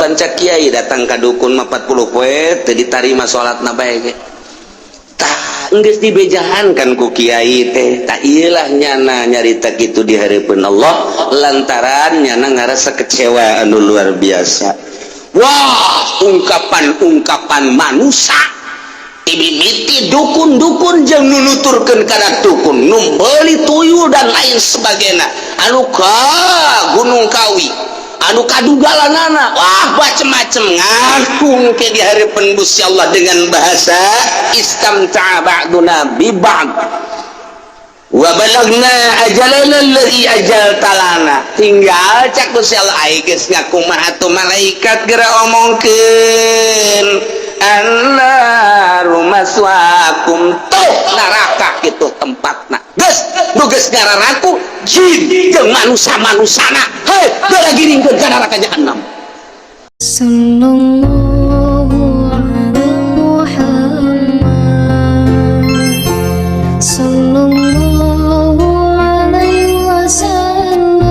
banca kiai datang ka dukun 40 poe teu ditarima salatna bae ge tah geus dibejahan kan ku kiai teh tah ieu lah nyana nyarita kitu di hareupeun Allah lantaran nyana ngarasa kecewa anu luar biasa. Wah, ungkapan-ungkapan manusia mimiti dukun-dukun jeung nunuturkeun kana dukun nu meuli tuyul dan lain sebagainya anu ka Gunung Kawi anu kadugalanana wah macem-macem ngaku ke di hareupeun Gusti Allah dengan bahasa istamta'a ba'duna bi ba'd wa balagna ajalana alladzi ajaltalana tinggal cak Gusti Allah ai geus ngakumaha tu malaikat geura omongkeun annaru maswaakum tuh neraka kitu tempatna geus nu geus ngararaku jin jeung manusia-manusana heuh geura giringkeun ka neraka jahanam. Sallallahu ala Muhammad sallallahu alaihi wasallam.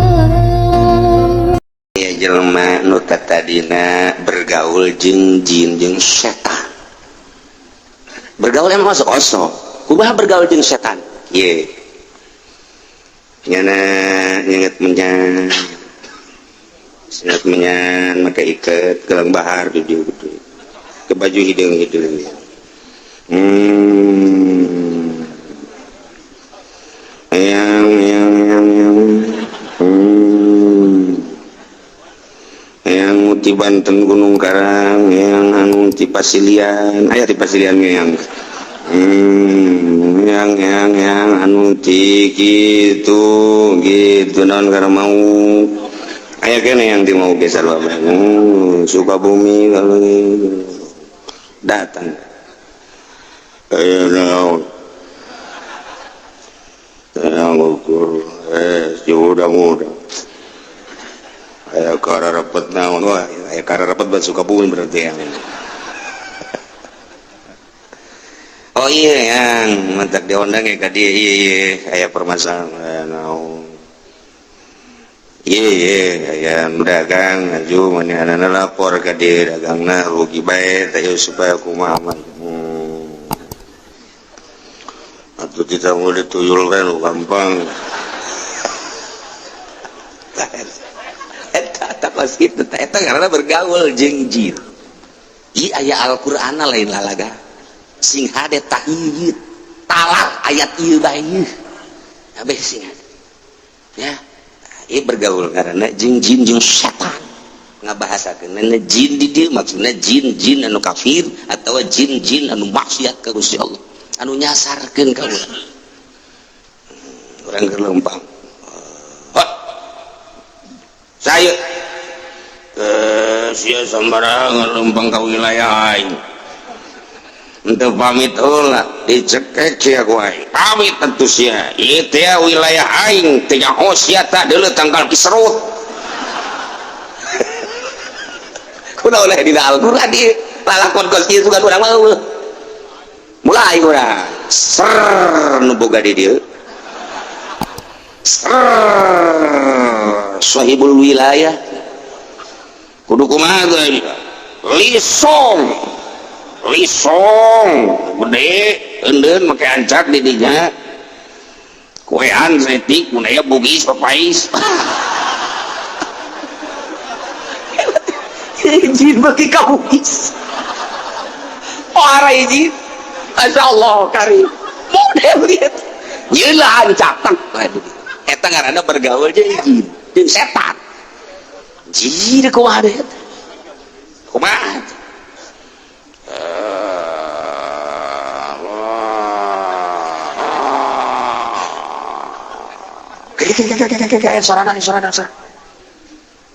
Ya jelema nu tadina bergaul jeung jin jeung setan. Bergaul emang masuk oso. Kumaha bergaul jeung setan? Ye. Nyana nyenget menyan. Sengat menyan make iket gelang bahar di ke baju hideung-hideung. Yang ti Banten Gunung Karang yang anu ti Pasilian aya ti Pasilian yang anu ti gitu naon karena mau aya kene yang ti mau ge sarua Sukabumi kalau datang aya naon yang ukur mudah aya kararepet naon wah aya kararepet ban Sukabumi berarti yang oh iya yang mentak diundang ka dieu ieu aya permasalahan naon iya aya dagang aju manehna lapor ka dieu dagangna rugi bae teh supaya kumaha mah atuh kita mau dituyul kan gampang pas gitu eta karena bergaul jeung jin ieu aya Al-Qur'an lain lalaga sing hade tahyid talak ayat ieu bae abeh sing hade ya ieu bergaul karena jeung jin jeung setan ngabahasakeun jin di dieu maksudna jin anu kafir atawa jin anu maksiat ka Gusti Allah anu nyasarkeun ka urang keur lempang saya sia sambarangan lempang ka wilayah aing henteu pamit heula dicekek sia ku aing pamit atuh sia ieu teh wilayah aing teh nyaho sia tah deuleu tanggal Kisrut kunaon oleh dina Al-Qur'an ieu lalakon kos ieu sugan urang mah mulai urang ser nu boga di dieu sahibul wilayah kudu kumaha teh lisong gede endeun make ancak di dinya kuean setik mun aya bugis papais jin bagi ka bugis parai jin masyaallah karim model gitu ieu lah ancak eta ngaranna bergaul jeung jin jeung setan jin kumaha deh kumaha kayak sorana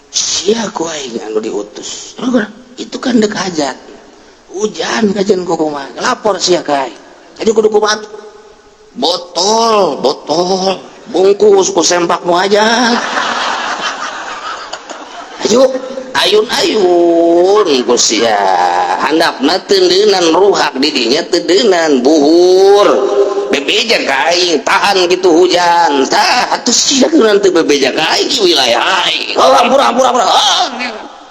sia ku aing anu diutus itu kan dek hajat hujan kajian kumaha lapor sia ka aing jadi kudu kumaha botol bungkus ku sempak nu aja ayo ayun ku sia handapna teundeunan ruhak di dinya teundeunan buhur bebeja ka aing tahan gitu hujan tah atuh sia keunaan teu bebeja ka aing wilayah aing hampura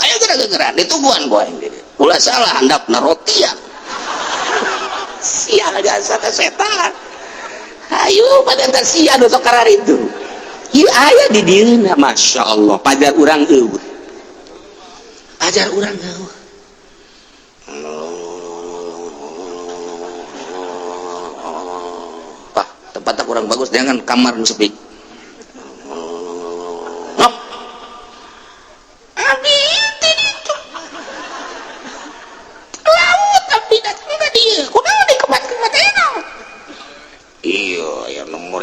ayo gerak-gerak dituguhan boy ulah salah handapna rotian sia jasa setan ayo pada sia dosa karar itu ieu aya di dieuna Masya Allah pajar urang eueuh ajar urang eueuh Pak tempatnya kurang bagus jangan kamar nu sepi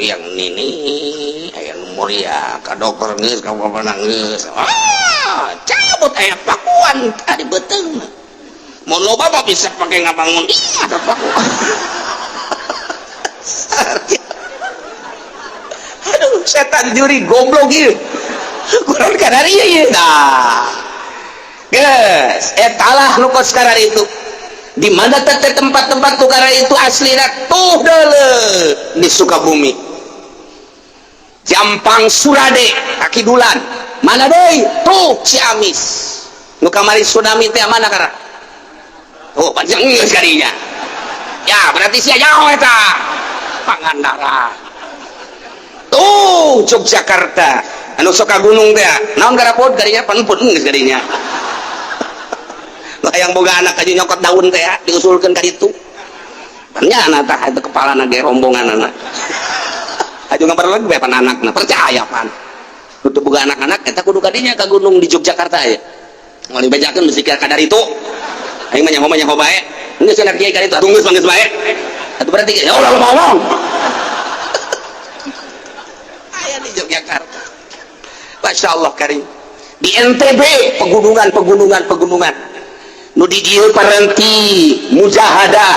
yang ini aya nomor ya ka dokter geus ka bapak geus cabut aya pakuan tadi beteung mun loba mah bisa pake ngabangun ada pakuan aduh setan juri goblok ieu kurang kadar ieu nah geus etalah nu kos kadar itu di mana tempat-tempat tukara itu asli tuh dulu di Sukabumi Jampang Surade kaki dulan mana deh tuh Ciamis nu kamari tsunami teh mana kara tuh panjang geus kadinya ya berarti sia jauh eta Pangandaran tuh Yogyakarta anu sok ka gunung teh naon garapod kadinya panpun geus kadinya yang boga anak aja nyokot daun teh diusulkan ka ditu ternyata tah itu kepala nage rombongan anak aja ngabar lagi bepan anakna percaya pan untuk boga anak-anak eta kudu kadinya ka gunung di Yogyakarta ya ngali bejakeun mesti kadar itu aing mah nyaho bae geus cenah kiai ka ditu tunggu geus bae atuh berarti ya Allah ngomong aya di Yogyakarta Masya Allah karim di NTB pegunungan nu di dieu paranti mujahadah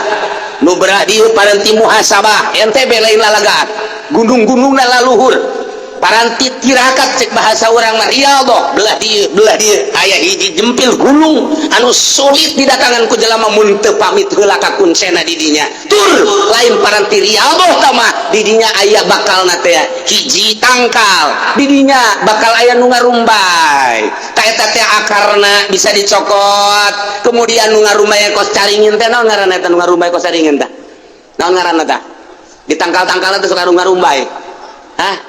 nu beradi paranti muhasabah NTB lain lalagaan gunung-gunungna laluhur paranti tirakat cek bahasa urang mah Riyadhah belah dieu aya hiji jempil gunung anu sulit didatangan ku jelema mun teu pamit heula ka kuncena di dinya tur lain paranti Riyadhah tah mah di dinya aya bakalna teh hiji tangkal di dinya bakal aya nu ngarumbay ta eta teh akarna bisa dicokot kemudian nu ngarumbay kos caringin teh naon ngaranna eta nu ngarumbay kos caringin tah naon ngaranna tah di tangkal-tangkalna teh suka ngarumbay hah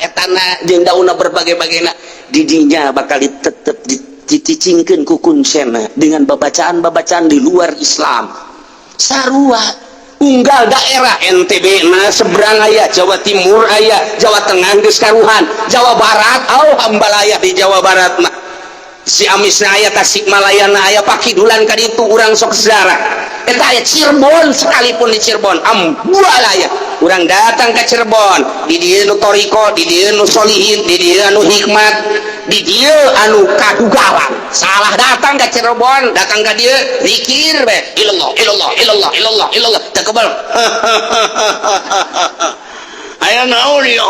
etana jeung daunna berbagai-bagena didinya bakal tetep dicicingkeun ku kuncena dengan babacaan-babacaan di luar Islam sarua unggal daerah NTB na seberang aya Jawa Timur aya Jawa Tengah geus karuhan Jawa Barat alhamdulillah di Jawa Barat mah Ciamisna aya Tasikmalayana aya pakidulan ka ditu urang sok sejarah eta aya Cirebon sekalipun di Cirebon ambualaya urang datang ke Cirebon di dieu nu toriko di dieu nu solihin di dieu anu hikmat di dieu anu kadugalan salah datang ke Cirebon datang ka dieu zikir be ilallah teu kebal aya naon ya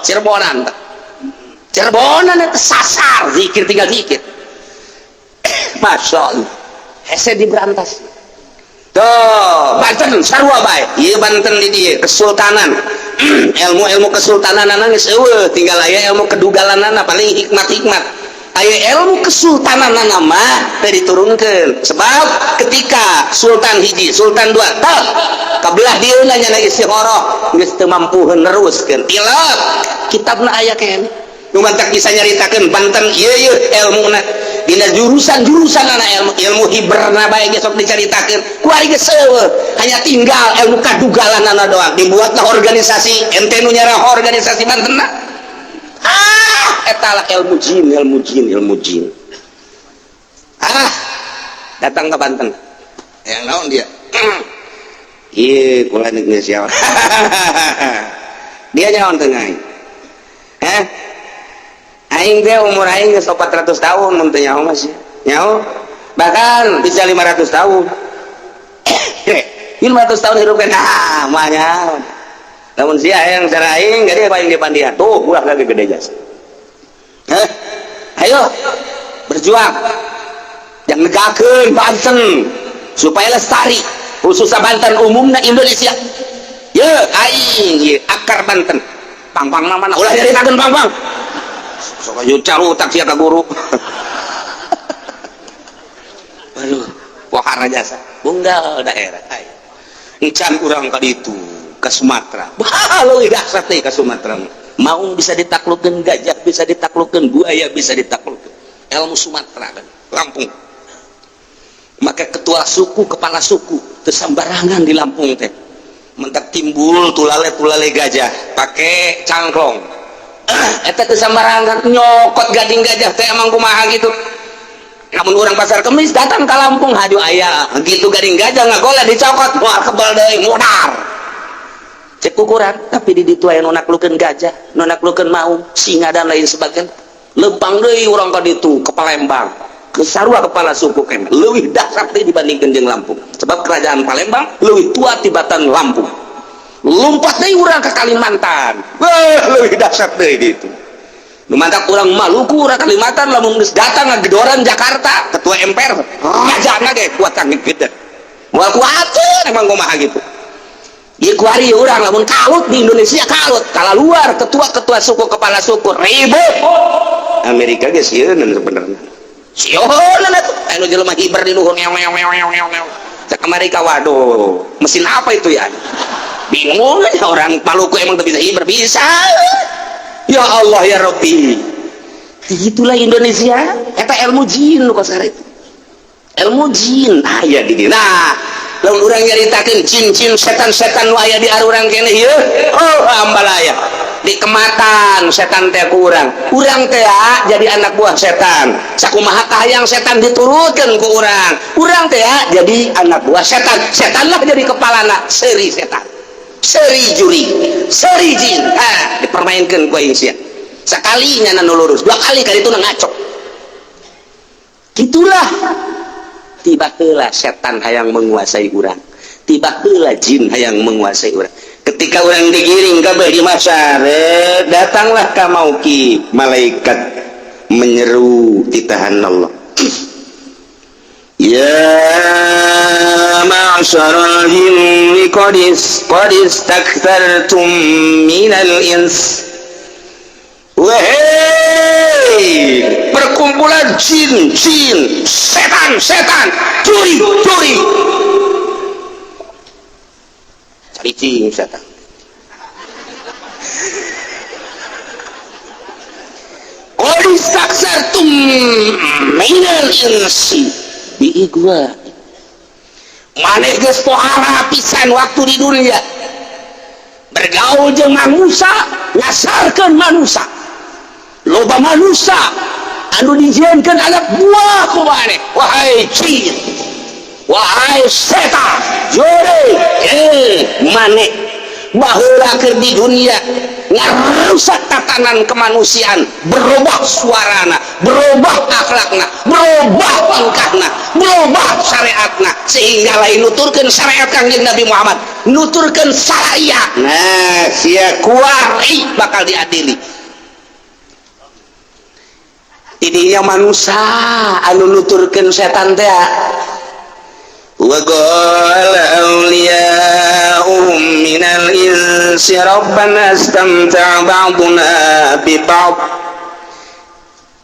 Cirebonan Cirebonan sasar zikir tinggal zikir Masya Allah hese diberantas tuh Banten sarua bae ieu Banten di dieu kesultanan ilmu kesultanan geus eueuh tinggal aya ilmu kedugalanana paling hikmat aya ilmu kesultanan mah teh diturunkeun sebab ketika sultan hiji sultan dua tah kabelah dieuna nya istikharah geus teu mampuheun neruskeun tilap kitabna aya keneh nu mantak bisa nyaritakeun Banten ieu ilmuna dina jurusan anak ilmu hiberna bae ge sok dicaritakeun ku ari geus eueuh hanya tinggal ilmu kadugalanana doang dibuatlah organisasi ente nu nyarah organisasi Bantenna eta lah ilmu jin datang ke Banten yang naon dia ieu kula geus sia dia nyaon teu ngai aing teh umur aing geus 400 tahun mun teu nyaho mas nyaho bahkan bisa 500 tahun 500 tahun hirup nah mah nyaho lamun sia yang cara aing gede paling dipandihan tuh ulah lagi gede jas ayo berjuang yang negakeun Banten supaya lestari khususnya Banten umumna Indonesia ye aing ye akar Banten pang-pang mana ulah nyaritakeun pang-pang sok jucar utak sia ka guru. Aduh, pohara jasa bunggal daerah ay encan urang ka ditu ke Sumatera leuwih dahsyat teh ka Sumatera. Maung bisa ditaklukkeun, gajah bisa ditaklukkeun, buaya bisa ditaklukkeun. Ilmu Sumatera kan Lampung. Maka ketua suku, kepala suku tersambarangan di Lampung teh. Mentak timbul tulale gajah pakai cangklong. Eta tersambarangan nyokot gading gajah teh emang kumaha gitu. Namun orang pasar Kemis datang ke Lampung haju aya gitu gading gajah ngagoleh dicokot moal kebal deui modar. Cek ukuran tapi di ditu aya nu naklukeun gajah, nu naklukeun maung, singa dan lain sebagainya. Lempang deui urang ka ditu ke Palembang. Sarua kepala suku kene leuwih dahsyat teh dibandingkeun jeung Lampung. Sebab kerajaan Palembang leuwih tua tibatan Lampung. Lompat deui urang ka Kalimantan. Wah, leuwih dahsyat deui ditu. Nu mantak urang Maluku, urang Kalimantan lamun geus datang ngagedoran Jakarta, ketua MPR, gajahna ge kuat kang gede. Moal kuateun emang kumaha gitu. Ieu kuari urang lamun kalut di Indonesia kalut, kala luar ketua-ketua suku kepala suku ribut. Amerika ge sieun sebenarnya. Sieun atuh anu jelema hiber di luhur ngeong. Cek Amerika waduh, mesin apa itu ya? Bingung aja orang Maluku emang teu bisa hiber bisa. Ya Allah ya Rabbi. Itulah Indonesia, eta ilmu jin nu kasar itu. Ilmu jin aya di dieu. Nah, lamun urang nyaritakeun jin-jin setan-setan nu aya di arurang kene ieu, oh ambalaya. Di kematan setan teh ku urang. Urang teh jadi anak buah setan. Sakumaha kahayang setan diturutkeun ku urang. Urang teh jadi anak buah setan. Setan lah jadi kepalana, seri setan. Seri juri, seri jin. Dipermainkan ku aing sia. Sakalinya nu lurus, dua kali kali itu ngacok. Gitulah. Tiba heula setan hayang menguasai urang. Tiba heula jin hayang menguasai urang. Ketika urang digiring kabeh di masar, datanglah ka mauki malaikat menyeru titahan Allah. Ya ma'syaral jinni qad istakthartum minal ins. Wahai perkumpulan jin, setan, curi. Cicing setan. Qad istakthartum minal insi. Bi gua maneh geus pohara pisan waktu di dunia bergaul jeung manusia ngasarkeun manusia loba manusia anu dijieunkeun anak buah ku maneh wahai jin wahai setan jore maneh baheula keur di dunia ngarusak tatanan kemanusiaan berubah suarana berubah akhlakna berubah tingkahna berubah syariatna sehingga lain nuturkeun syariat Kangjeng Nabi Muhammad nuturkeun syariat. Nah sia kuari bakal diadili tidinya manusia anu nuturkeun setan teh wa qala awliya'uhum minal insi rabbana istamta'a ba'duna bi ba'd.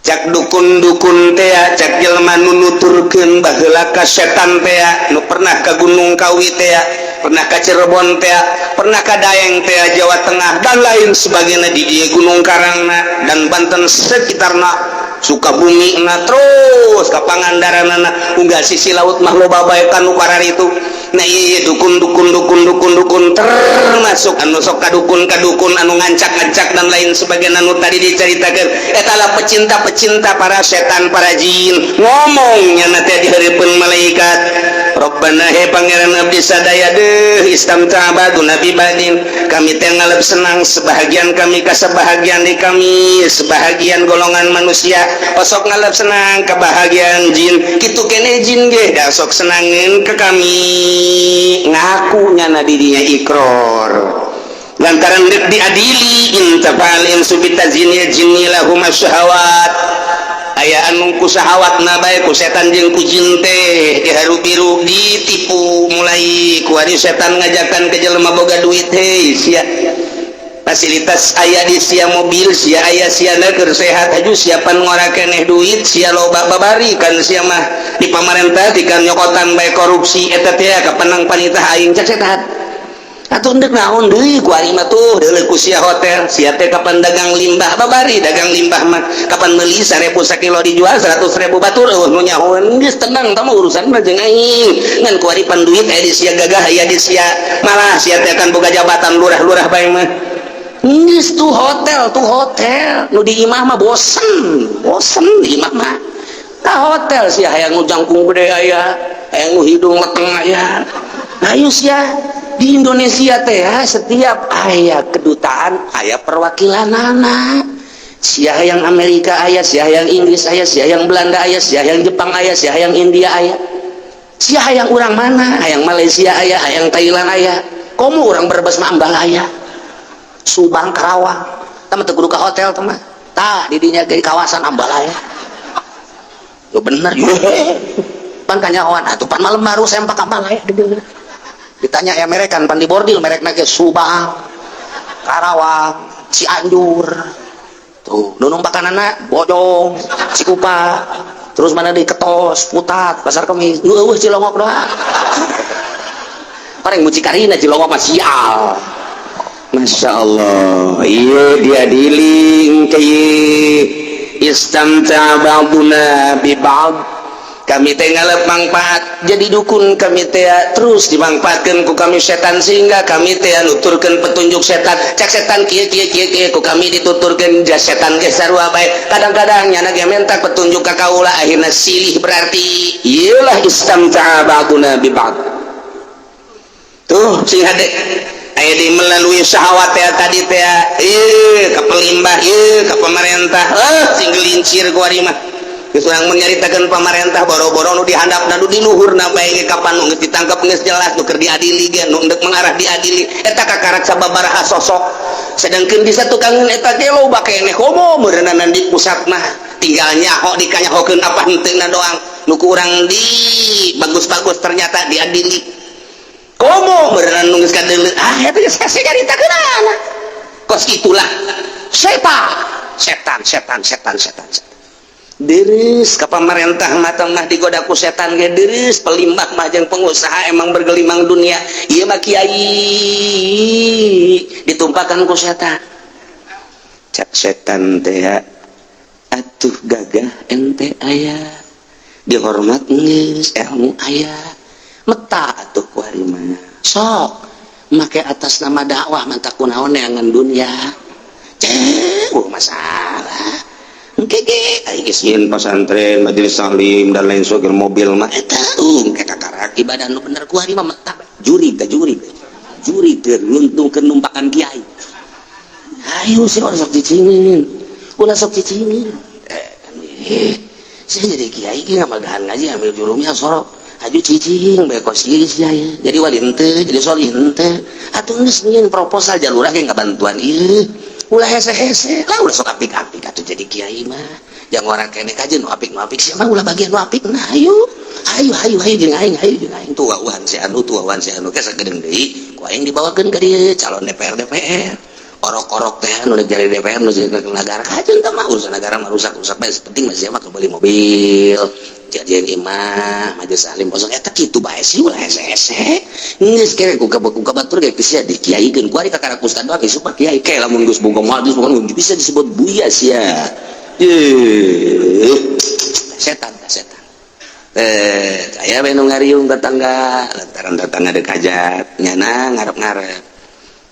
Cak dukun-dukun teh cak jelema nu nuturkeun baheula ka setan teh nu pernah ka Gunung Kawi teh pernah ka Cirebon teh pernah ka Daeng teh Jawa Tengah dan lain sebagainya di dieu Gunung Karangna dan Banten sekitarna Sukabumi na terus ka Pangandaranna unggal sisi laut mah loba bae kanu karar itu. Nah iya dukun termasuk anu sok kadukun anu ngancak-ngancak dan lain sebagainya anu tadi diceritakeun eta lah pecinta para setan para jin ngomongnya nanti dihareupeun malaikat Rabbana he pangeran abdi sadaya deuh istamta badu nabi badin kami teh ngalep senang sebahagian kami ka sebahagian di kami sebahagian golongan manusia osok ngalep senang kebahagiaan jin kitu kene jin ge da sok senangin ke kami ngakunya na dirinya ikror lantaran dek diadili intafal insubita jinnya jinni lahum syahawat aya anu ku syahawatna bae ku setan jeung ku jin teh diharu-biru ditipu mulai ku ari setan ngajakan ke jelema boga duit hei sia fasilitas aya di sia mobil sia aya siana keur sehat haju siapan ngora keneh duit sia loba babari kan sia mah di pamarentah tikan nyokotan bae korupsi eta teh kapenang panitah aing cek sehat atuh endek naon deui ku ari mah tuh deuleu ku sia hotel sia teh kapan dagang limbah babari dagang limbah mah kapan meuli 1000 sakilo dijual 100.000 batur nu nyahoeun geus tenang tah urusan mah jeung aing ngan ku ari pan duit aya di sia gagah aya di sia malah sia teh kan boga jabatan lurah-lurah bae mah geus tuh hotel nu di imah mah bosen di imah mah tah hotel sia hayang nu jangkung gede aya hayang nu hidung meteng aya ayo sia di Indonesia teh setiap aya kedutaan aya perwakilan anak sia yang Amerika aya sia yang Inggris aya sia yang Belanda aya sia yang Jepang aya sia yang India aya sia yang urang mana hayang Malaysia aya hayang Thailand aya komo urang Brebes mah ambal aya Subang Karawang tah teu kudu ka hotel teh mah tah di dinya ge kawasan ambal aya yo bener yo pan kanyahoan atuh pan malam baru sempak ambal aya ditanya ya merekan pan di bordil merekna ge Subang Karawang Cianjur tuh nu numpakanana Bojong Cikupa terus mana di Ketos Putat Pasar Kemis eueuh Cilongok doang pareng mucikarina Cilongok mah sial Masya Allah iya dia diling kayak istamta ba'duna bi ba'd kami teh ngalep mangpaat jadi dukun kami teh terus dimanfaatkan ku kami setan sehingga kami teh nuturkeun petunjuk setan cek setan kieu ku kami dituturkeun jas setan ge sarua bae kadang-kadang nyana ge minta petunjuk ka kaula akhirna silih berarti ieulah istamta ba'duna bi ba'd tuh sing hade aya di melalui syahwat teh tadi teh ka pelimbah ka pemerintah sing gelincir ku ari mah geus urang menyaritakeun pamarentah boro-boro nu dihandapna nu di luhurna bae ge kapan nu geus ditangkep geus jelas nu keur diadili ge nu endek mengarah diadili eta kakarak sababaraha sosok sedangkeun di satu kangen eta ge loba keneh komo meureunana di pusat mah tinggal nyaho dikanyahokeun apa henteuna doang nu ku urang di bagus-bagus ternyata diadili komo meureunana nu geus kadeuleu eta geus kasih caritakeunana kos itulah setan deres ka pamarentah mah tengah digoda ku setan ge deres pelimbah mah jeung pengusaha emang bergelimang dunia ieu mah kiai ditumpakan ku setan cak setan teh atuh gagah ente aya dihormat geus ilmu aya meta atuh ku ari mah sok make atas nama dakwah mantap kunaon neangan dunia cek masalah kege geus nyin pesantren majelis salim dan lain sebagainya mobil mah eta ke kakarak ibadah nu bener ku ari mah meta juri teh nguntungkeun numpakan kiai ayo sih orang sok cicingin ulah sok cicingin saya jadi kiai ge ngamagahan ngaji ambil jurumnya sorok aju cicing bae kos ieu sia jadi wali henteu jadi solih henteu atuh geus nyin proposal jalurah ge ngabantuan ieu ulah hese-hese lah ulah sok apik-apik atuh jadi kiai mah jangan orang kene kajen nu apik sih mah ulah bagian nu apik nah ayo jeung aing tuaan si anu ke sagedeung deui ku aing dibawakeun ka dieu calon DPR orok-orok teh nu jadi DPR nu jadi negara kajen teh mah urusan negara mah rusak-rusak bae penting mah sia mah beli mobil jadi imah majelis salim kosong eta kitu bae sih ulah hese-hese geus kere ku kabatur ge sia dikiaikeun ku ari ka karak ustad doang supaya kiai ke lamun geus boga majlis bukan bisa disebut buya sia setan aya bae nu ngariung tetangga lantaran tetangga deuk hajat nyana ngarep-ngarep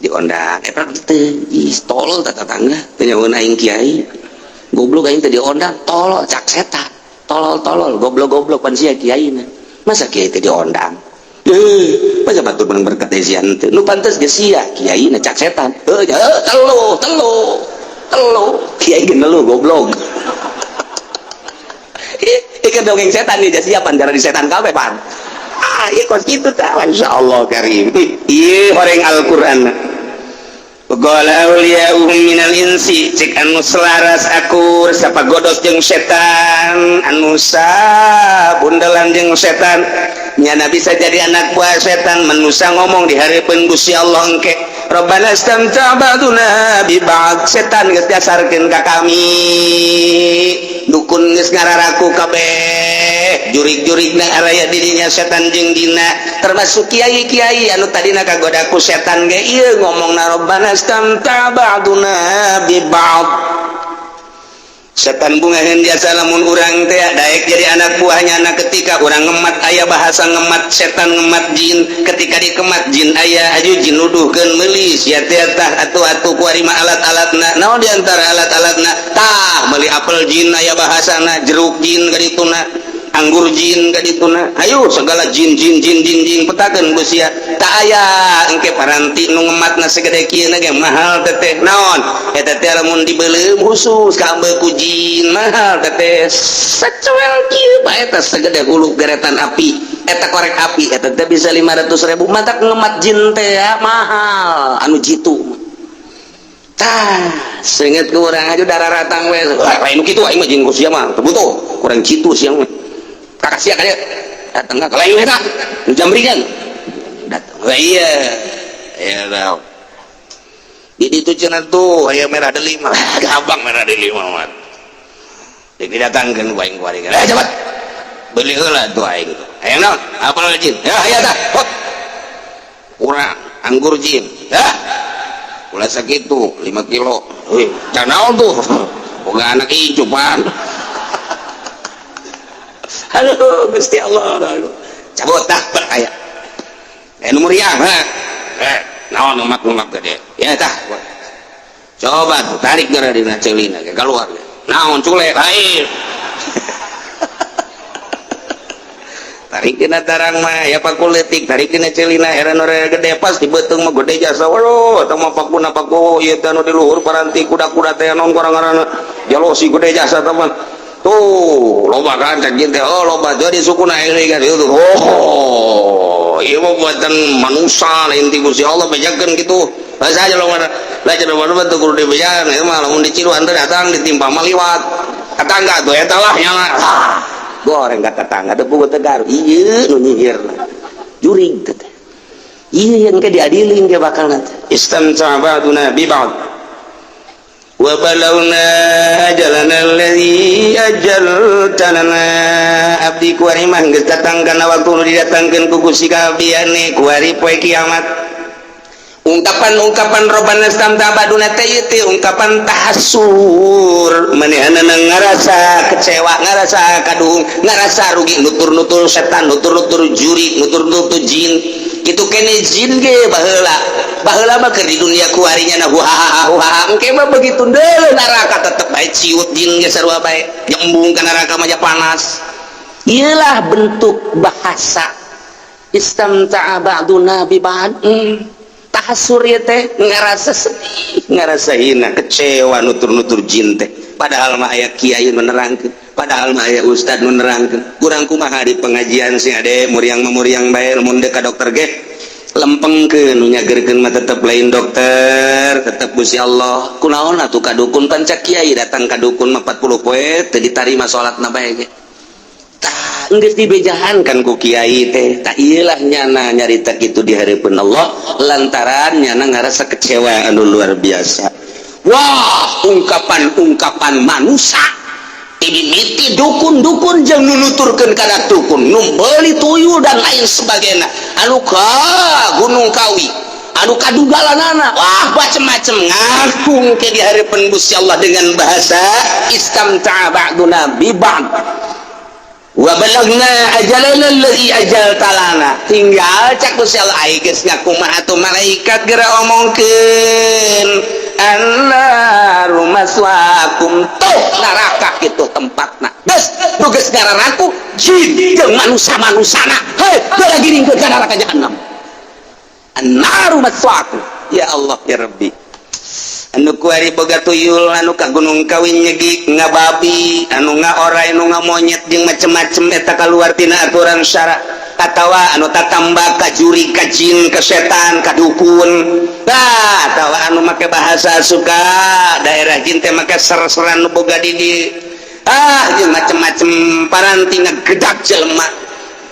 diondang teu tolol tetangga teu nyaweun aing kiai goblok aing teh diondang tolol cak setan tolol goblok pan sia kiaina masa kiai teh diondang masa batur menang berkat esian teh nu pantes ge sia kiaina cak setan telu kiai ge telu goblok ieu dongeng setan nih sia pan cara di setan kabeh pan ieu kos kitu tah masyaallah karim ieu horeng Al-Qur'an Qala awliya'uhum minal insi cek anu selaras akur sapagodos jeung setan anu sabundelan jeung setan nyana bisa jadi anak buah setan manusia ngomong di hareupeun Gusti Allah engke Rabbana istamta' ba'duna bi ba'd setan geus dasarkeun ka kami dukun geus ngararaku kabeh jurig-jurigna araya dirinya setan jeung dina termasuk kiai-kiai anu tadina kagoda ku setan ge ieu ngomongna Rabbana istamta' ba'duna bi ba'd setan bungaheun biasa lamun urang teh daek jadi anak buahnya anak ketika urang ngemat aya bahasa ngemat setan ngemat jin ketika dikemat jin aya aju jin nuduhkeun meulis ya teh tah atuh kuarima alat-alatna naon di antara alat-alatna tah meuli apel jin aya bahasana jeruk jin ka dituna anggur jin ka dituna ayo segala jin petakeun ku sia tak aya engke paranti nu ngematna segede kieu na ge mahal teteh naon eta teh lamun dibeuleum khusus ka ku jin mahal teteh sacuel kieu bae eta segede hulu geretan api eta korek api eta teh bisa 500.000 matak ngemat jin teh mahal anu jitu tah seinget ke urang aja dararatang we lain kitu aing mah jin ku sia mah butuh kurang jitu sia mah kakak siap aja datang ke lain eta jam berikan datang iya ya tau di itu cenah tuh aya merah delima gampang merah delima mah didatangkeun ku aing kuari cepat beli heula tuh aing aya naon apal jin ya aya tah hot urang anggur jin dah ulah sakitu 5 kilo heuh can naon tuh boga anak ijo pan halo Gusti Allah halo cabut tah aya nu meriang naon umak gede ya tah coba tuh tarik gara dina ceulina ge keluar naon cule lain tarik dina tarang mah ya pakuletik tarik dina ceulina era nu gede pas dibeuteung mah gede jasa waduh eta mah pakuna paku ieu teh anu di luhur paranti kuda-kuda teh naon ngaranna jalosi gede jasa teman tuh loba kan cajin teh oh loba jadi sukuna ini kan itu oh iya mah buatan manusia lain ti Gusti Allah bejakeun gitu bahasa aja lo mana belajar mana tuh kudu dibejakeun itu mah lamun di Ciluan teh datang ditimpa maliwat tetangga tuh eta lah nya goreng ka tetangga teh puguh tegar ieu nu nyihirna jurig teh ieu yang ke diadilin ge bakal nanti istamta ba'duna bi ba'd wa balawna ajalana alladhi ajaltana abdi kuari mah geus datang kana waktu nu didatangkeun ku Gusti kabiane kuari poe kiamat ungkapan Rabbana istamta ba'duna teh teh ungkapan tahassur manehna ngarasa kecewa ngarasa kadung ngarasa rugi nutur-nutur setan nutur-nutur juri nutur-nutur jin kitu kene jin ge baheula mah keur di dunia kuarinya na huha engke mah begitu deuleu neraka tetep bae ciut jin ge sarua bae nyembung ka neraka mah panas iyalah bentuk bahasa istamta'a ba'duna bi ba'd tahassur ieu teh ngarasa sedih ngarasa hina kecewa nutur-nutur jin teh padahal mah aya kiai menerangkeun padahal mah aya ustad menerangkeun kurang kumaha di pengajian sing ade muriang bae mun deuk ka dokter ge lempengkeun nu nyagerkeun mah tetep lain dokter tetep Gusti Allah kunaon atuh ka dukun panca kiai datang ka dukun mah 40 poe teu ditarima salatna bae ge tah geus dibejahankan ku kiai teh tah ieulah nyana nyarita kitu di hareupeun Allah lantaran nyana ngarasa kecewa anu luar biasa wah ungkapan manusia mimiti dukun-dukun jeung nunuturkeun kana dukun nu beuli tuyul dan lain sebagainya anu ka Gunung Kawi anu kadugalanana wah macem-macem ngagung ke di hareupeun Gusti Allah dengan bahasa istamta'a ba'duna bi ba'd wa balagna ajalana alladzi ajaltalana tinggal cak Gusti Allah aya geus ngakumaha atuh malaikat geura omongkeun annaru maswaakum tuh neraka kitu tempatna geus tugas ngararaku jin jeung manusia-manusana hei geura giringkeun ka neraka jahanam annaru maswaakum ya Allah ya Rabbi anu kuari boga tuyul anu ka Gunung Kawi nyegik ngababi anu ngaorai anu ngamonyet jeung macem-macem eta kaluar tina aturan syara atawa anu tatamba ka juri ka jin ka setan ka dukun nah atawa anu make bahasa suka daerah jin teh make ser-seran nu boga di jeung macem-macem paranti ngagedak jelema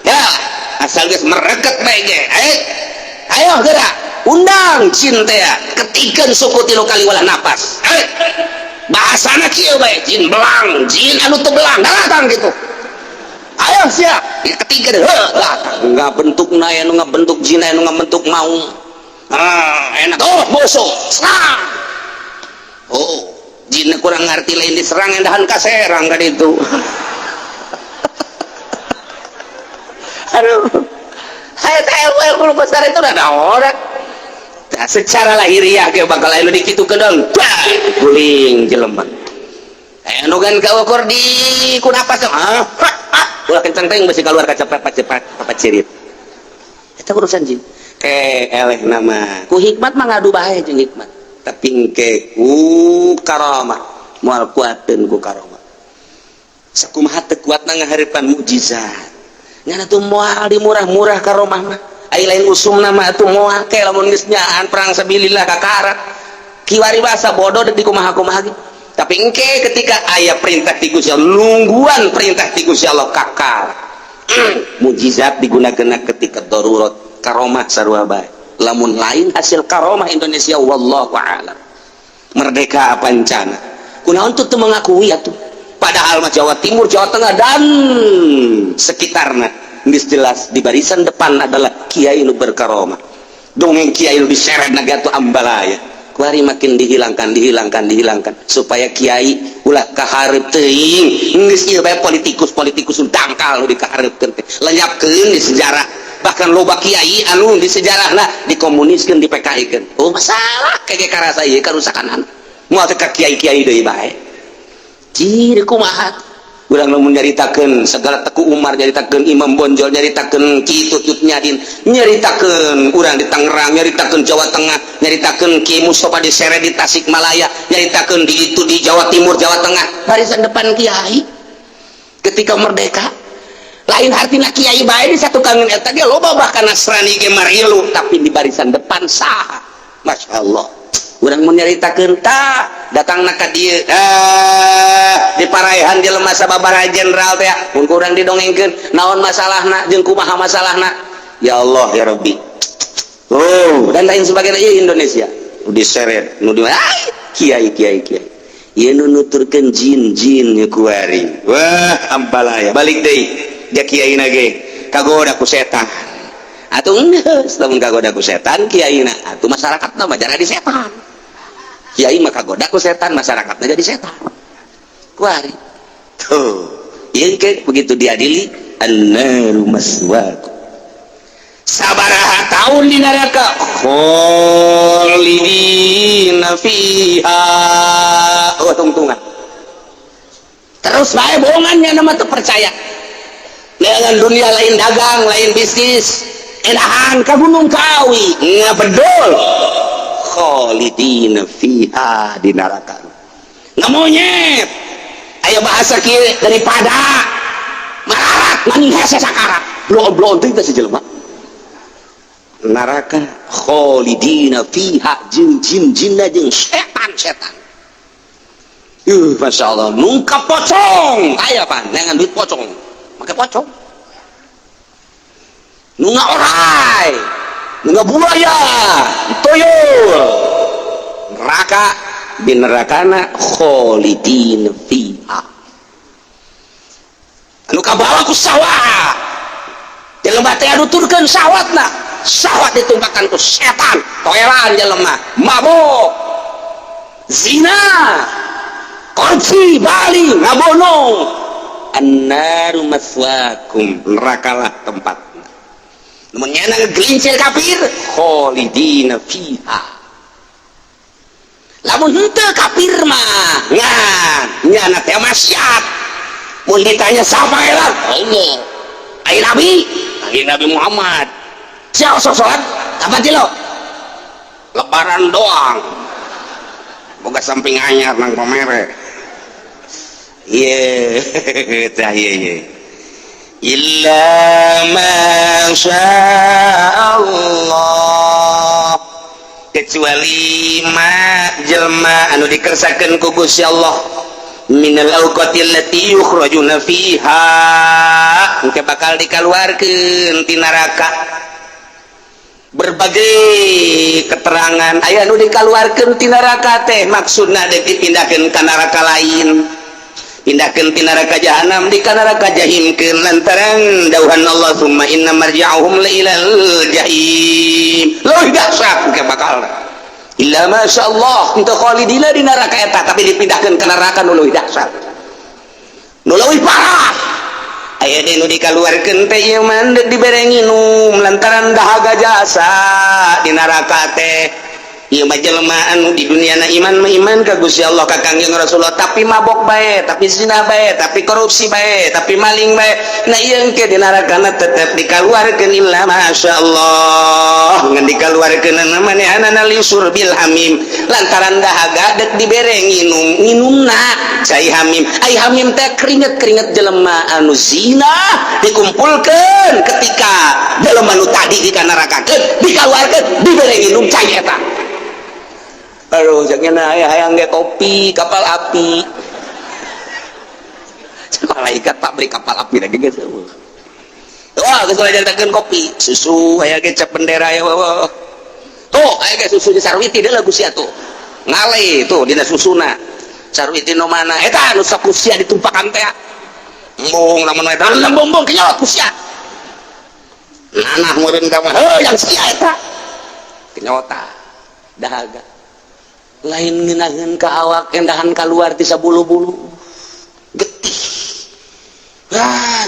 ya asal geus mereket bae ge ayo geura undang jin teh ketikeun suku tilu kali walah napas bahasana kieu bae jin belang jin anu teu belang datang gitu ayo siap ya ketiga deh nggak bentukna anu ngabentuk jin anu ngabentuk maung enak bosok serang jin kurang ngerti lain diserang endahan kaserang kan itu aduh saya tahu besar itu udah ada orang secara lahiriah kayak bakal lain dikitu kedong guling jelema anu kan ka ukur di kunapas ulah kencang teh masih keluar kaca cepat cirit eta urusan jin eleh nama ku hikmat mah ngadu bae jeung hikmat tapi engke ku karamah moal kuateun ku karamah sakumaha teu kuatna ngahareupan mukjizat ngana tuh moal dimurah-murah karamah mah ai lain usumna mah atuh moal ke lamun geus nyaan perang sabilillah kakarak kiwari basa bodoh di kumaha-kumaha gitu tapi engke ketika aya perintah ti Gusti Allah nungguan perintah ti Gusti Allah kakar mukjizat digunakeun ketika darurat karomah sarua bae lamun lain hasil karomah Indonesia wallahu a'lam merdeka pancana kunaon teu mengakui atuh padahal mah Jawa Timur Jawa Tengah dan sekitarna geus jelas di barisan depan adalah kiai nu berkaromah dongeng kiai nu diseret nagatu ambalaya kuari makin dihilangkan supaya kiai ulah kaharep teuing geus ieu bae politikus dangkal nu dikaharepkeun teh lenyapkeun di sejarah bahkan loba kiai anu di sejarahna dikomuniskeun di PKI-keun masalah kege karasa ieu karusakan moal teh ka kiai-kiai deui bae ciri kumaha urang lamun nyaritakeun segala Teku Umar nyaritakeun Imam Bonjol nyaritakeun Ki Tutut Nyadin nyaritakeun urang di Tangerang nyaritakeun Jawa Tengah nyaritakeun Ki Mustofa di Sere di Tasikmalaya nyaritakeun di itu di Jawa Timur Jawa Tengah barisan depan kiai ketika merdeka lain artinya kiai bae di satu kangen eta ge loba bahkan Nasrani ge marilu tapi di barisan depan saha masyaallah urang mun nyaritakeun tah datangna ka dieu di paraihan jelema sababaraha jenderal teh mun urang didongengkeun naon masalahna jeung kumaha masalahna ya Allah ya Rabbi dan lain sebagainya ieu Indonesia diseret nu di kiai ieu nu nuturkeun jin nya kuari wah ambalaya balik deui ja kiaina ge kagoda ku setan atuh geus lamun kagoda ku setan kiaina atuh masyarakatna mah jadi setan kiai mah kagoda ku setan masyarakatna jadi setan kuari tuh ieu ke begitu diadili annaru maswaakum sabaraha taun di neraka khalidina fiha tungtungan terus bae bohongannya nama tuh percaya dengan dunia lain dagang lain bisnis enahan ka Gunung Kawi ngabedol khalidina fiha di neraka ngamonyet ayo bahasa kieu daripada mararat maning hese sakarat blon teh sejelema neraka khalidina fiha jin-jinna jeung setan Masya Allah nungkap pocong aya pan dengan duit pocong make pocong nunga orai nunga buaya toyol neraka di nerakana khalidin fiha anu kabawa ku sawah jelema teh nuturkeun sawatna sawat ditumpakan ku setan toelan jelema mabok zina korupsi bali ngabono annaru maswaakum nerakalah tempatna mun nyana ngegelincir kafir khalidina fiha lamun henteu kafir mah nyana teh maksiat mun ditanya siapa elah Allah ai Nabi Muhammad siapa salat kapan ti lo lebaran doang boga samping anyar nang pamere iya illa ma Allah kecuali ma jelma anu dikersakeun ku Gusti Allah minal awqatil lati yukhrajuna fiha engke bakal dikaluarkeun ti neraka berbagai keterangan aya nu dikaluarkeun ti neraka teh maksudna dek dipindahkeun ka neraka lain, pindahkeun ti neraka jahanam di ka neraka jahimkeun lantaran dauhan Allah summa inna marji'uhum la ilal jahim. Leuwih dahsyat ke bakalna illa masyaallah henteu khalidina di neraka eta tapi dipindahkeun ka neraka nu leuwih dahsyat nu leuwih parah. Aya deui nu dikaluarkeun teh ieu mah deuk dibere nginum lantaran dahaga jasa di neraka teh. Ieu mah jelema anu di duniana iman mah iman ka Gusti Allah ka Kangjeng Rasulullah tapi mabok bae, tapi zina bae, tapi korupsi bae, tapi maling bae. Nah ieu engke di narakana tetep dikaluarkeun illa masyaallah. Ngan dikaluarkeun manehna liusur bil hamim lantaran dahaga deuk dibere nginum. Nginumna cai hamim. Ai hamim teh keringet-keringet jelema anu zina dikumpulkeun ketika jelema anu tadi di neraka dikaluarkeun dibere nginum cai eta. Aduh, jangan hayang ge kopi kapal api. Malaikat pabrik kapal api lagi gitu. Wah, geus ngajarkeun kopi, susu aya ge cap bendera ya. Tuh, aya ge susu di Sarwiti deui Gusti atuh. Ngale tuh dina susuna. Sarwiti nu mana? Eta anu sapusia ditumpakan teh. Embung lamun eta lembung kenyot pusia. Nanah meureun ka mah, yang sia eta. Kenyota. Dahaga. Lain ngeunahkeun ka awak endahan keluar ti sabulu-bulu getih.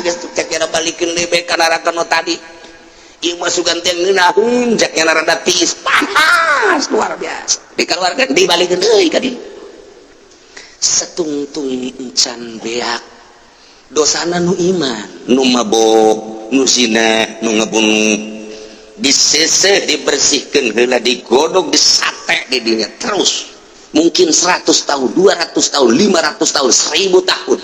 Geus cek era balikeun deui bae ka neraka nu tadi. Ieu mah sugan teh ngeunaheun cek nya rada tiis panas luar biasa. Dikaluarkeun dibalikeun deui ka dieu. Setungtung encan beak dosana nu iman, nu mabok, nu zina, nu ngabunuh disese dibersihkan heula digodog disate di dinya terus mungkin 100 tahun 200 tahun 500 tahun 1000 tahun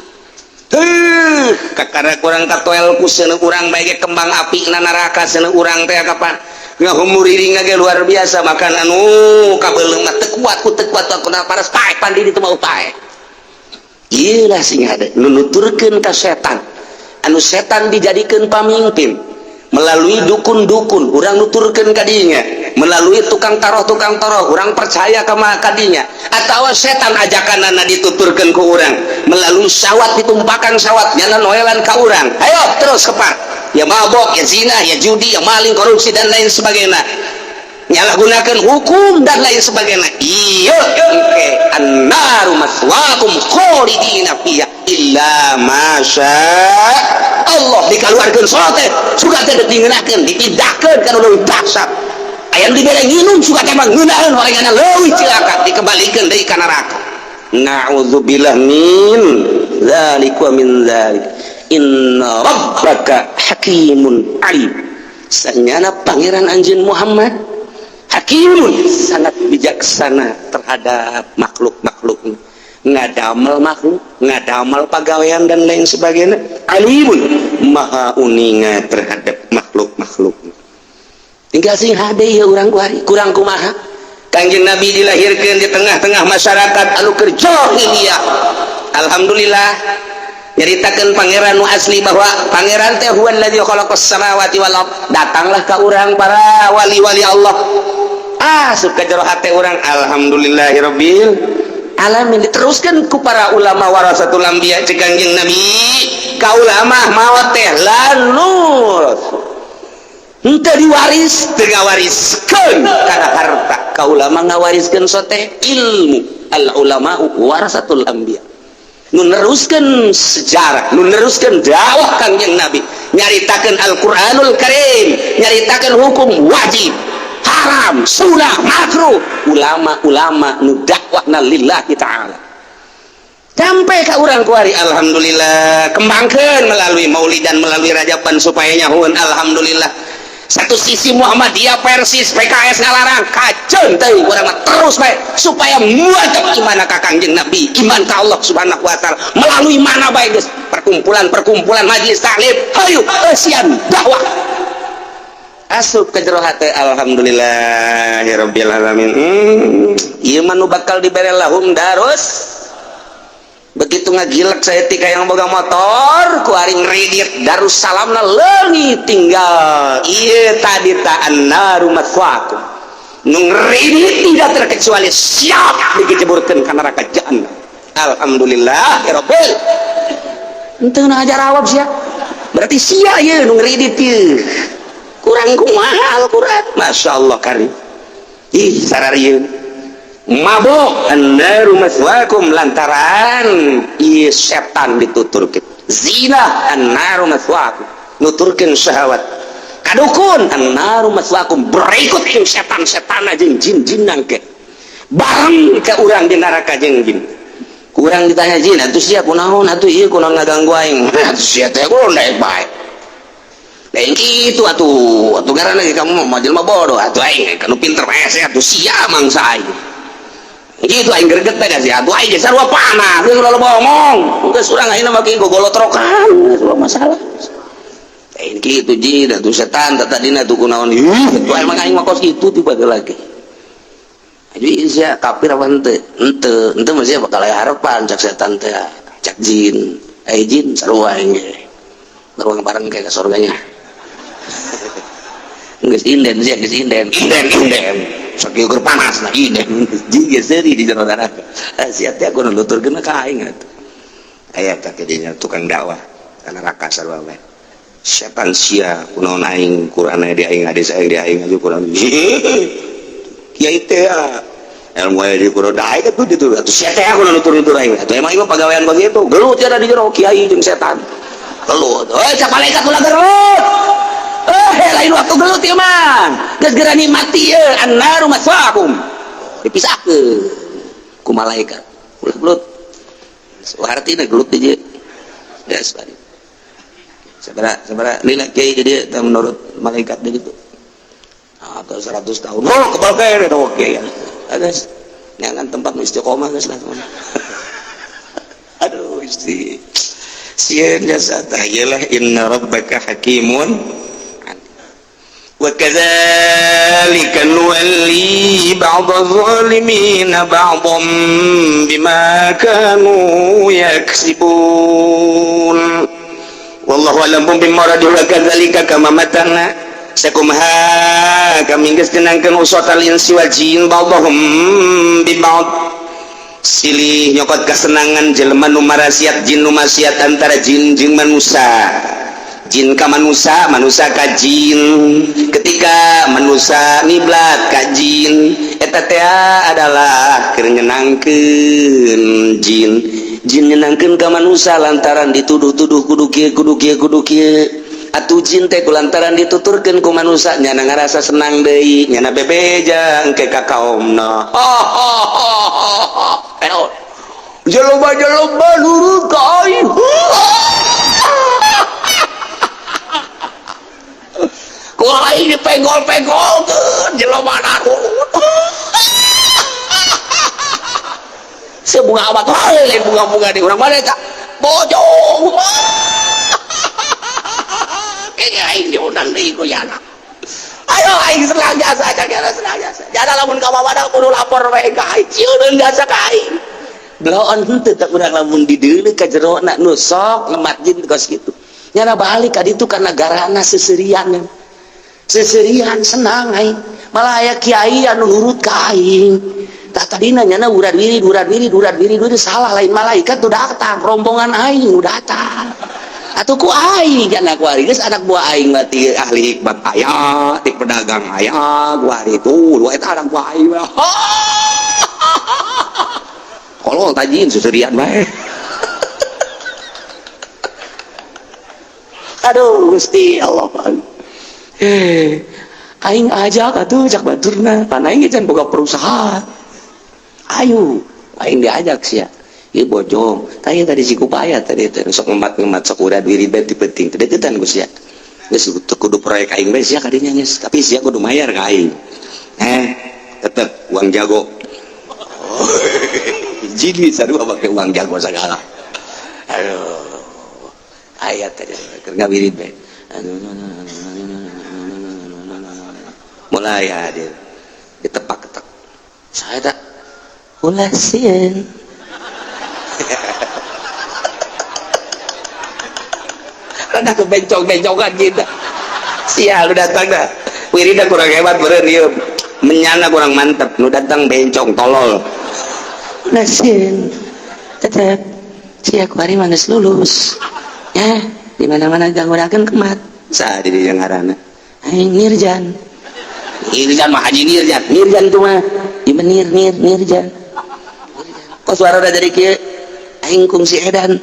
kakara kurang katoel ku seuneu urang bae kembang api na neraka seuneu urang teh kapan ngahumur iring ge luar biasa makan anu kabeuleng mah teu kuat ku teu kuat aku paras pae pandi ditu mah pae ieu lah sing hade nu nuturkeun ka setan anu setan dijadikeun pamimpin melalui dukun-dukun urang nuturkeun ka dinya melalui tukang toroh urang percaya ka kadinya atawa setan ajakanana dituturkeun ku urang melalui syawat ditumpakan syawat nyana noelan ka urang ayo terus kepat ya mabok ya zina ya judi ya maling korupsi dan lain sebagainya nyalahgunakeun hukum dan lain sebagainya iya engke annaru maswaakum khalidina fiha illa masya Allah dikaluarkeun salat teh suka teh dingeunahkeun dipindahkeun kana leuwih dahsyat aya nu dibere nginum suka teh mah ngeunaheun horenganna leuwih cilaka dikebalikeun deui ka neraka na'udzubillah min dzalik wa min dzalik inna rabbaka hakimun alim sanyana pangeran anjeun Muhammad hakimun sangat bijaksana terhadap makhluk-makhluknya ngadamel makhluk, ngadamel pagawean dan lain sebagainya alimun maha uninga terhadap makhluk-makhluk tinggal sing hade ya urang kuari kurang kumaha Kangjeng Nabi dilahirkan di tengah-tengah masyarakat anu keur jahiliyah alhamdulillah nyaritakeun pangeran nu asli bahwa pangeran teh huwa alladzi khalaqas samawati wal ard datanglah ka urang para wali-wali Allah asup ka jero hate urang alhamdulillahirabbil alamin diteruskan ku para ulama warasatul anbiya cik Kangjeng Nabi ka ulama maot teh lanur henteu diwaris teu ngawariskeun kana harta ka ulama ngawariskeun sote ilmu al ulama warasatul anbiya nu neruskeun sejarah nu neruskeun dakwah Kangjeng Nabi nyaritakeun Al-Qur'anul Karim nyaritakeun hukum wajib haram, sunnah, makruh ulama-ulama nu dakwahna lillahi ta'ala sampai ka urang kuari alhamdulillah kembangkeun melalui maulidan melalui rajaban supaya nyahueun alhamdulillah satu sisi Muhammadiyah Persis PKS ngalarang kaceun teuing urang mah terus bae supaya muatap iman ka Kangjeng Nabi iman ka Allah Subhanahu wa taala melalui mana bae geus perkumpulan majelis taklim hayu eusian dakwah asup ke jero hate alhamdulillahirabbil alamin ieu mah nu bakal dibere lahum darus begitu ngagilek saya tika yang boga motor ku aring redit Darussalamna leungit tinggal ieu tadi ta annaru maswaakum nu redit tidak terkecuali siap dikejeburkeun ka neraka jahanam. Alhamdulillah ya rabbil henteu ngajar awab sia berarti sia ieu nu redit ieu kurang kumaha Al-Qur'an masyaallah karim ih sararieun mabok annaru maswaakum lantaran ieu setan dituturkeun zina annaru maswaakum nuturkeun syahwat kadukun annaru maswaakum berikut jeung setan-setan jeung jin-jin nangke bareng ka urang di neraka jeung jin kurang ditanya jin atuh sia kunaon atuh ieu kunaon ngaganggu aing atuh sia teh kunaon daek bae lain kitu atuh garana kamu mah jelema bodoh atuh aing kanu pinter mah atuh sia mangsa aing gitu aing greget teh sih atuh aing geus sarua panah geus ulah ngomong geus urang ayeuna make gogolotrokan ulah masalah lain kitu jin atuh setan tadina tuh kunaon ieu tuh emang aing mah kos kitu tiba lagi jadi sia kafir apa henteu mah sia bakal aya harapan cak setan teh cak jin jin sarua aing sarua bareng ke surganya geus inden sia geus inden sakieu keur panas na inden jiga seuri di jero neraka sia teh aku nuturkeun ka aing atuh aya teh dinya tukang dakwah ka neraka sarua we setan sia kunaon aing Qur'an di aing hades aing di aing aju Qur'an kiai teh ilmu aya di Qur'an dae atuh ditu atuh sia teh aku nutur-nutur aing atuh emang ieu pagawean begitu gelut cenah di jero kiai jeung setan gelut cak malaikat ulah gelut lain waktu gelut ieu mah geus geura nikmati ieu annaru maswaakum dipisahkeun ku malaikat ulah gelut artina gelut di geus bari sabaraha lila kiai jadi menurut malaikat begitu atau 100 tahun kebal kere do kiai guys jangan tempat istiqomah guys lah aduh isti sieun jasa tah yalah inna rabbaka hakimun wa kadzalika nuwalli ba'dadh zalimina ba'dhum bima kanu yaksibun wallahu a'lam bimurad wa kadzalika kama matana sakumaha kami geus tenangkeun usatal insi wal jin ba'dhum bi ba'd silih nyokot kasenangan jelema nu marasiat jin nu maksiat antara jin jeung manusia jin ka manusia manusia ka jin ketika manusia ngiblat ka jin eta teh adalah keur nyenangkeun jin nyenangkeun ka manusia lantaran dituduh-tuduh kudu kieu atuh jin teh kulantaran dituturkeun ku manusia nyana ngarasa senang deui nyana bebeja engke ka kaumna jelema nurut ka aing ku aing dipegol-pegolkeun jelema nurut sebunga amat lain bunga-bunga di urang mana tak bojong kayaknya aing diundang deui ku yana ayo aing serang jasa jasa lamun ka babadag kudu lapor we ka aing cieun jasa ka aing bloon henteu tak urang lamun di deuleu ka jero na nu sok lemat jin kos kitu nyana balik ka ditu karena garana seserian senang aing malah aya kiai anu nurut ka aing tak tadina nyana urad wiri salah lain malaikat tuh datang rombongan aing udah datang atuh ku aing nyana ku ari geus anak buah aing mati ahli hikmat aya ti pedagang aya ku ari tuh dua eta anak buah aing kolong tajin susurian bae aduh Gusti Allah aing ajak atuh jak baturna pan aing can boga perusahaan ayo aing diajak sia ieu bojong tanya tadi si kupaya tadi teh sok ngemat sok urad wiri bet di penting teh deketan Gus ya geus kudu proyek aing bae sia kadinya geus tapi sia kudu mayar ka aing tetep uang jago jadi sarua make uang jago sagala aduh ayat tadi keur ngawirid bae mulai hadir ditepak-tepak saya tak ulasin ada kebencong-bencongan kita sial lu datang dah wirida kurang hebat beureun ieu menyana kurang mantep nu datang bencong tolol nasin tetep sia kuari mah geus lulus ya di mana-mana ganggunakeun kemat sa di dieu ngaranna aing Nirjan mah Haji Nirjan tuh mah ieu Nirjan kok suara udah jadi kieu aing kungsi edan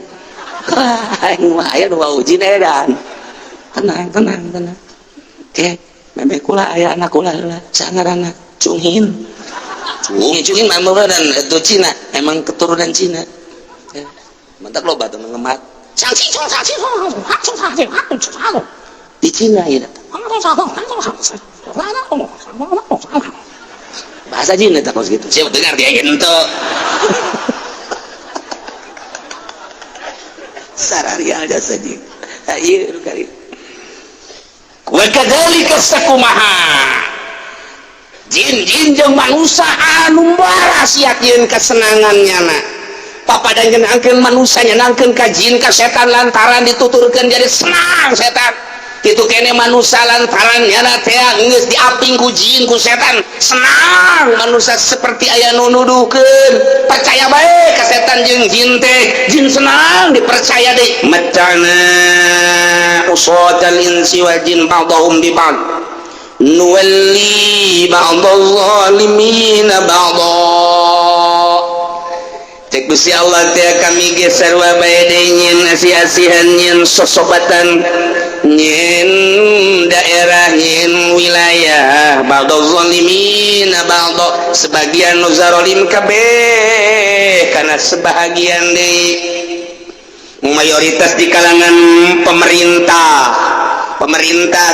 aing mah aya nu wawujin edan tenang oke meme kula aya anak kula heula sangaranna Cunghin mah dan itu Cina emang keturunan Cina mantap loba tuh mengemat di Cina ya bahasa Cina tak kos gitu siapa dengar dia ente sararia ada saja ayo kali wa kadzalika sakumaha jin jeung manusia anu baras yakin kesenangannya na papada nyenangkeun manusia nyenangkeun ka jin ka setan lantaran dituturkeun jadi senang setan kitu kene manusia lantaran nyana teh geus diaping ku jin ku setan senang manusia seperti aya nu nuduhkeun percaya bae ka setan jeung jin teh jin senang dipercaya deui matana usatal insi wal jin ba'dhum bi ba'd nuwalli ba'dadh zalimina ba'dha cek Gusti Allah teh kami ge sarua bae deui nyin asi-asihan nyin sosobatan nyin daerah nyin wilayah ba'dadh zalimina ba'dha sebagian nu zalim kabeh kana sebahagian deui mayoritas di kalangan pemerintah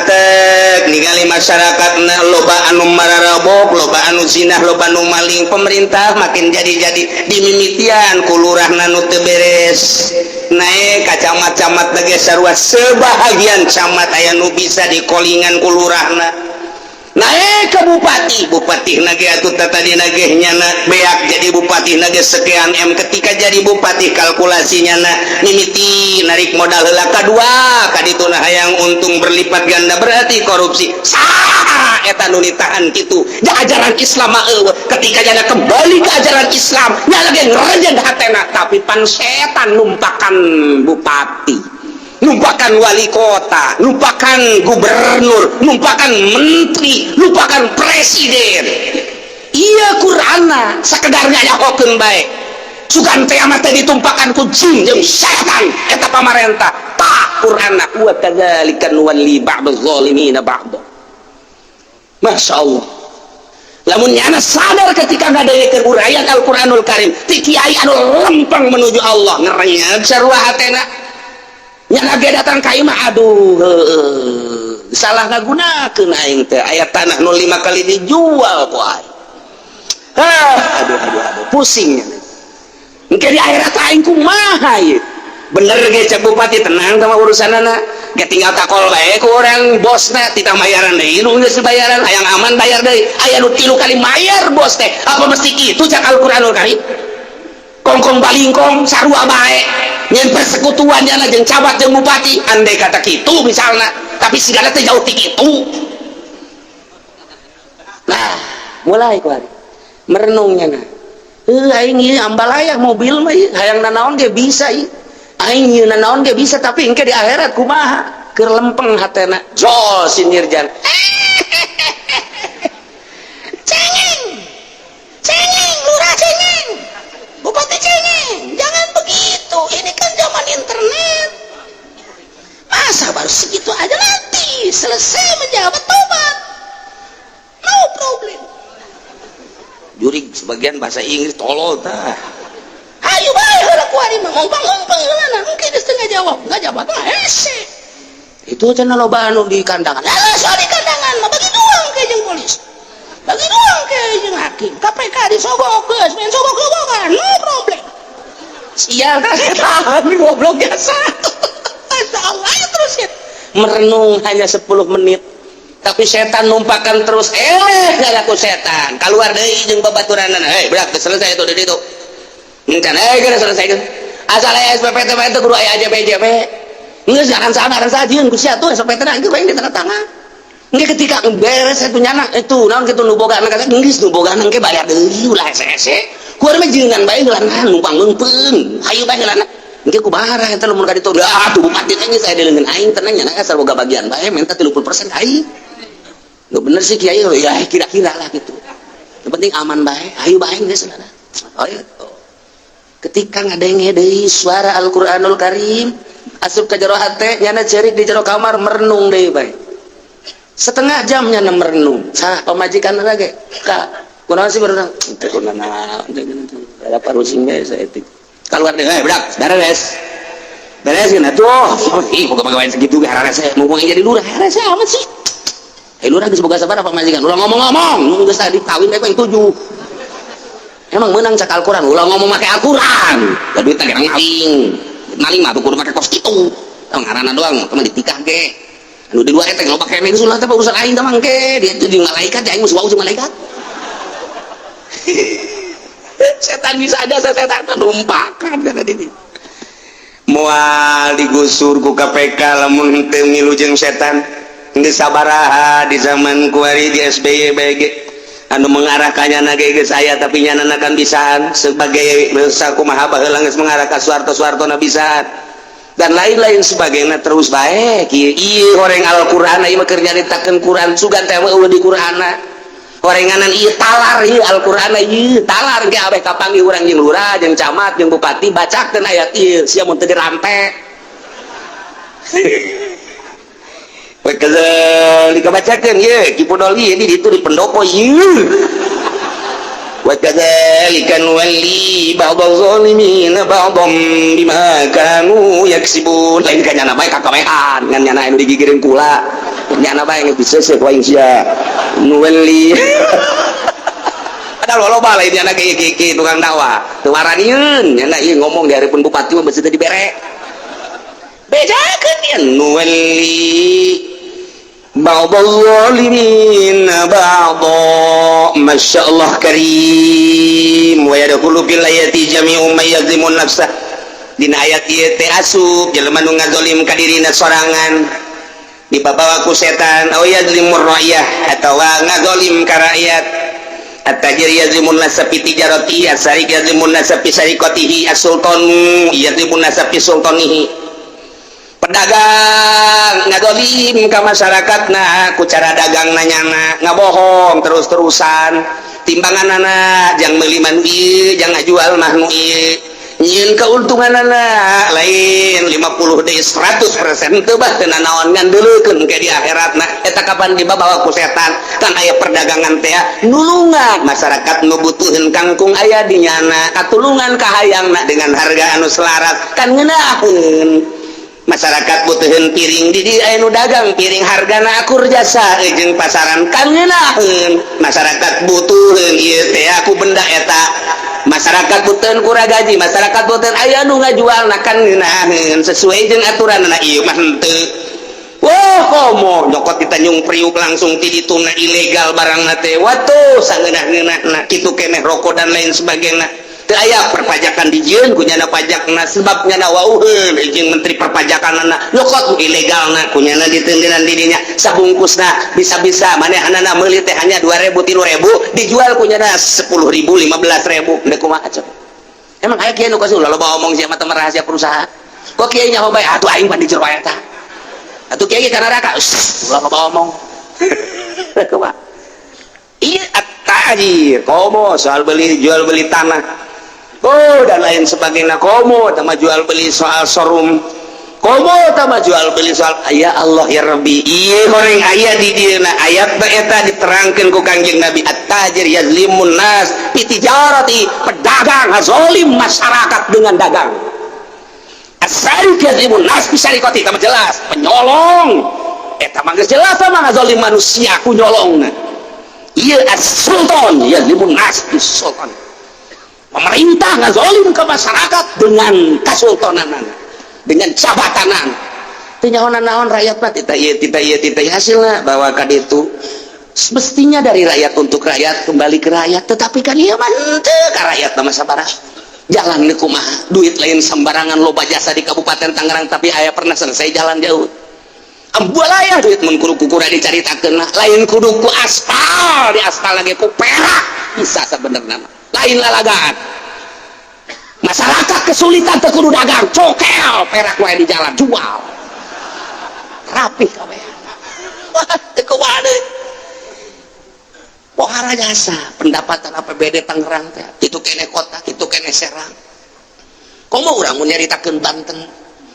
teh ningali masyarakatna loba anu mararabok loba anu zinah loba anu maling pemerintah makin jadi dimimitian ku lurahna nu teu beres naik ka camat-camat lagi sarua sebahagian camat aya nu bisa dikolingan ku lurahna naik ke bupati nage atuh tadi nage nyana beak jadi bupati nage sekian M ketika jadi bupati kalkulasinya na mimiti narik modal heula kadua kadituna hayang untung berlipat ganda berarti korupsi sah eta nu nitahan kitu ajaran Islam mah ketika jana kembali ke ajaran Islam nya lagi ngerejen hatena tapi pan setan numpakan bupati numpakan wali kota, numpakan gubernur, numpakan menteri, numpakan presiden. Iya Qur'ana sakedarnya nyahokeun bae. Sugan teh amat ditumpakan ku jin jeung setan eta pamarentah. Tah Qur'ana wa kadzalika nuwalli ba'dadz zalimina ba'd. Masyaallah. Lamun nyana sadar ketika ngadayekeun urayat Al-Qur'anul Karim, ti kiai anu lempeng menuju Allah ngerenyet sarua hatena. Nyana ge datang ka imah aduh salah ngagunakeun aing teh aya tanah nu 5 kali dijual ku aing aduh pusing nya engke di akhirat aing kumaha ieu bener ge cek bupati tenang sama urusanana ge tinggal takol bae ku urang bosna tita mayaran deui nu geus bayaran hayang aman bayar deui aya nu 3 kali mayar bos teh apa mesti kitu cak Al-Qur'anul Karim kongkong balingkong sarua bae nyen persekutuannya na jeung camat jeung bupati andai kata kitu misalna tapi sigana teh jauh ti kitu nah mulai kuari merenungnya na aing ieu ambalaya mobil mah hayang nanaon ge bisa ieu aing ieu nanaon ge bisa tapi engke di akhirat kumaha keur lempeng hatena jol si Nirjan cengeng lurah cengeng bupati cengeng jangan begitu ini kan zaman internet masa baru segitu aja nanti selesai menjabat tobat no problem jurig sebagian bahasa Inggris tolol tah ayo bae heula kuari mah ngompang-ngompang heula engke geus teu ngajawab ngajawab mah hese itu cenah loba anu di kandangan soal di kandangan mah bagi doang ke jeung polisi bagi doang ke jeung hakim KPK disogok geus main sogok-sogokan no problem sial kan setan goblok biasa Masya Allah ya terus ya merenung hanya 10 menit tapi setan numpakan terus garaku setan keluar deui jeung babaturanna berak selesai itu di ditu encan geus selesai asal SPP teh kudu aya AJB Nggak jangan sajian ku sia tuh sampai tenang itu yang tanda tangan. Nggak ketika beres itu nyana itu naon kitu nu boga kata geus nu boga nang ke bayar deui ulah hese. Ku mah jeung bae heulanan numpang meungpeung. Hayu bae heulanan. Engke ku barah eta lamun ka ditu tuh bupati teh geus aya dengan aing tenang nyana asal boga bagian bae minta 30% aing. Nggak bener sih kiai ya kira-kira lah gitu. Yang penting aman bae, hayu bae geus cenah. Oh iya. Ketika ngadenge deui suara Al-Qur'anul Karim asup ka jero hate nyana cerik di jero kamar merenung deui bae. Setengah jam nyana merenung. Sah pamajikan lagi. Kak, kunaon sih merenung? Teu kunaon. Ada parusing bae saeutik. Keluar deh, bedak, beres. Beresin atuh. Ih, boga-boga segitu ge hararese. Mumpung jadi lurah, hararese amat sih. Lurah geus boga sabaraha pamajikan. Ulah ngomong-ngomong, geus tadi kawin bae yang 7. Emang menang cak Al-Quran, ulah ngomong make Al-Quran. Da duit teh maling. Maling mah tuh kudu make kos kitu. Ngaranna doang, teman ditikah ge. Anu di luar eta loba kene usul teh urusan aing teh mangke. Dia tuh di malaikat aing mesti wau jeung malaikat. Setan bisa aja setan numpakan kata dia. Moal digusur ku KPK lamun teu milu jeung setan. Geus sabaraha di zaman kuari di SBY BG. Anu mengarah ka nyana ge geus aya tapi nyana kan bisaan sebagai sakumaha baheula geus mengarah ka Soeharto bisaan dan lain-lain sebagainya terus baik ieu horeng Al-Qur'an ieu mah keur nyaritakeun Quran sugan teh eueuh di Qur'anna horenganan ieu talar ieu Al-Qur'anna ieu talar ge abeh kapanggih urang jeung lurah jeung camat jeung bupati bacakeun ayat ieu sia mun teu dirampe dikabacakeun ye Kipudoli ini ditu di pendopo ye wa kadzalika nuwalli ba'dadz zalimina ba'dhum bima kanu yaksibun lain ka nyana bae kakawehan ngan nyana anu digigireun kula nyana bae geus disesek wae sia nuwalli padahal loba lain nyana ge tukang dakwah teu waranieun nyana ieu ngomong di hareupeun bupati mah beus teu dibere bedakeun nya nuwalli ba'dadz zalimin ba'dha masyaallah karim wa yadkhulu fil ayati jami'u may yazlimun nafsah dina ayat ieu teh asup jelema nu ngazolim ka dirina sorangan dibabawa ku setan aw yazlimur ra'iyah atawa ngazolim ka rakyat at-tajir yazlimun nasabi tijarati as-sarik yazlimun nasabi sarikatihi as-sultanu yazlimun nasabi sultanihi pedagang ngadolim ke masyarakat nah ku cara dagang nanyana ngabohong terus-terusan timbangan anak jangan beli mandi jangan jual mah nu ieu nyin keuntungan anak lain 50 deh 100% teu bah teu naon ngandeulekeun ke di akhirat nah eta kapan dibawa ku setan kan aya perdagangan teh nulungan masyarakat nu butuhin kangkung aya di nyana katulungan ka hayangna dengan harga anu selaras kan ngeunaheun masyarakat butuhin piring di anu dagang piring hargana akur jasa jeung pasaran kan ngeunaheun masyarakat butuhin ieu teh aku benda eta masyarakat butuhin kura gaji masyarakat butuhin aya nu ngajualna kan ngeunaheun sesuai jeung aturanna ieu mah henteu wah komo nyokot kita nyung priuk langsung ti dituna ilegal barangna teh watuh sangeunah-ngeunahna kitu keneh rokok dan lain sebagainya teu aya perpajakan dijieun ku nyana pajakna sebab nyana wauheun jeung menteri perpajakanna nyokot ilegalna ku nyana diteunggeunnan di dinya sabungkusna bisa-bisa manehanana meuli teh hanya 2.000 3.000 dijual ku nyana 10.000 15.000 deuk kumaha coba emang aya kieu nu kasul loba omong sia mah teu rahasia perusahaan kok kieu nya bae atuh aing pan di jero eta atuh kieu ka neraka ulah loba omong kumaha ieu at-tajir komo soal beli jual beli tanah dan lain sebagainya komo tama jual beli soal showroom komo tama jual beli soal ya Allah ya Rabbi iya horeng aya di dieuna ayat eta diterangkeun ku Kangjeng Nabi at-tajir yazlimun nas bi tijarati pedagang zalim masyarakat dengan dagang as-sarik yazlimun nas bi syarikati tama jelas penyolong eta mah geus jelas mah zalim manusia ku nyolongna ieu as-sultan yazlimun nas bi sultan pemerintah ngazolim ke masyarakat dengan kesultanan dengan jabatanan teu naon rakyat mah tita ieu hasilna bahwa kaditu semestinya dari rakyat untuk rakyat kembali ke rakyat tetapi kan ieu mah teu ka rakyat mah sabaraha jalan di kumaha duit lain sembarangan loba jasa di Kabupaten Tangerang tapi aya pernah selesai jalan jauh ambualaya duit mun kudu kukura dicaritakeun lain kudu ku aspal di aspal lagi ku perak bisa sebenarnya lain lalagaan masyarakat kesulitan teu kudu dagang cokel perak wae di jalan jual rapih kabehan wah teu kumaha deui pohara jasa pendapatan APBD Tangerang teh kitu kene kota kitu kene Serang komo urang mun nyaritakeun Banten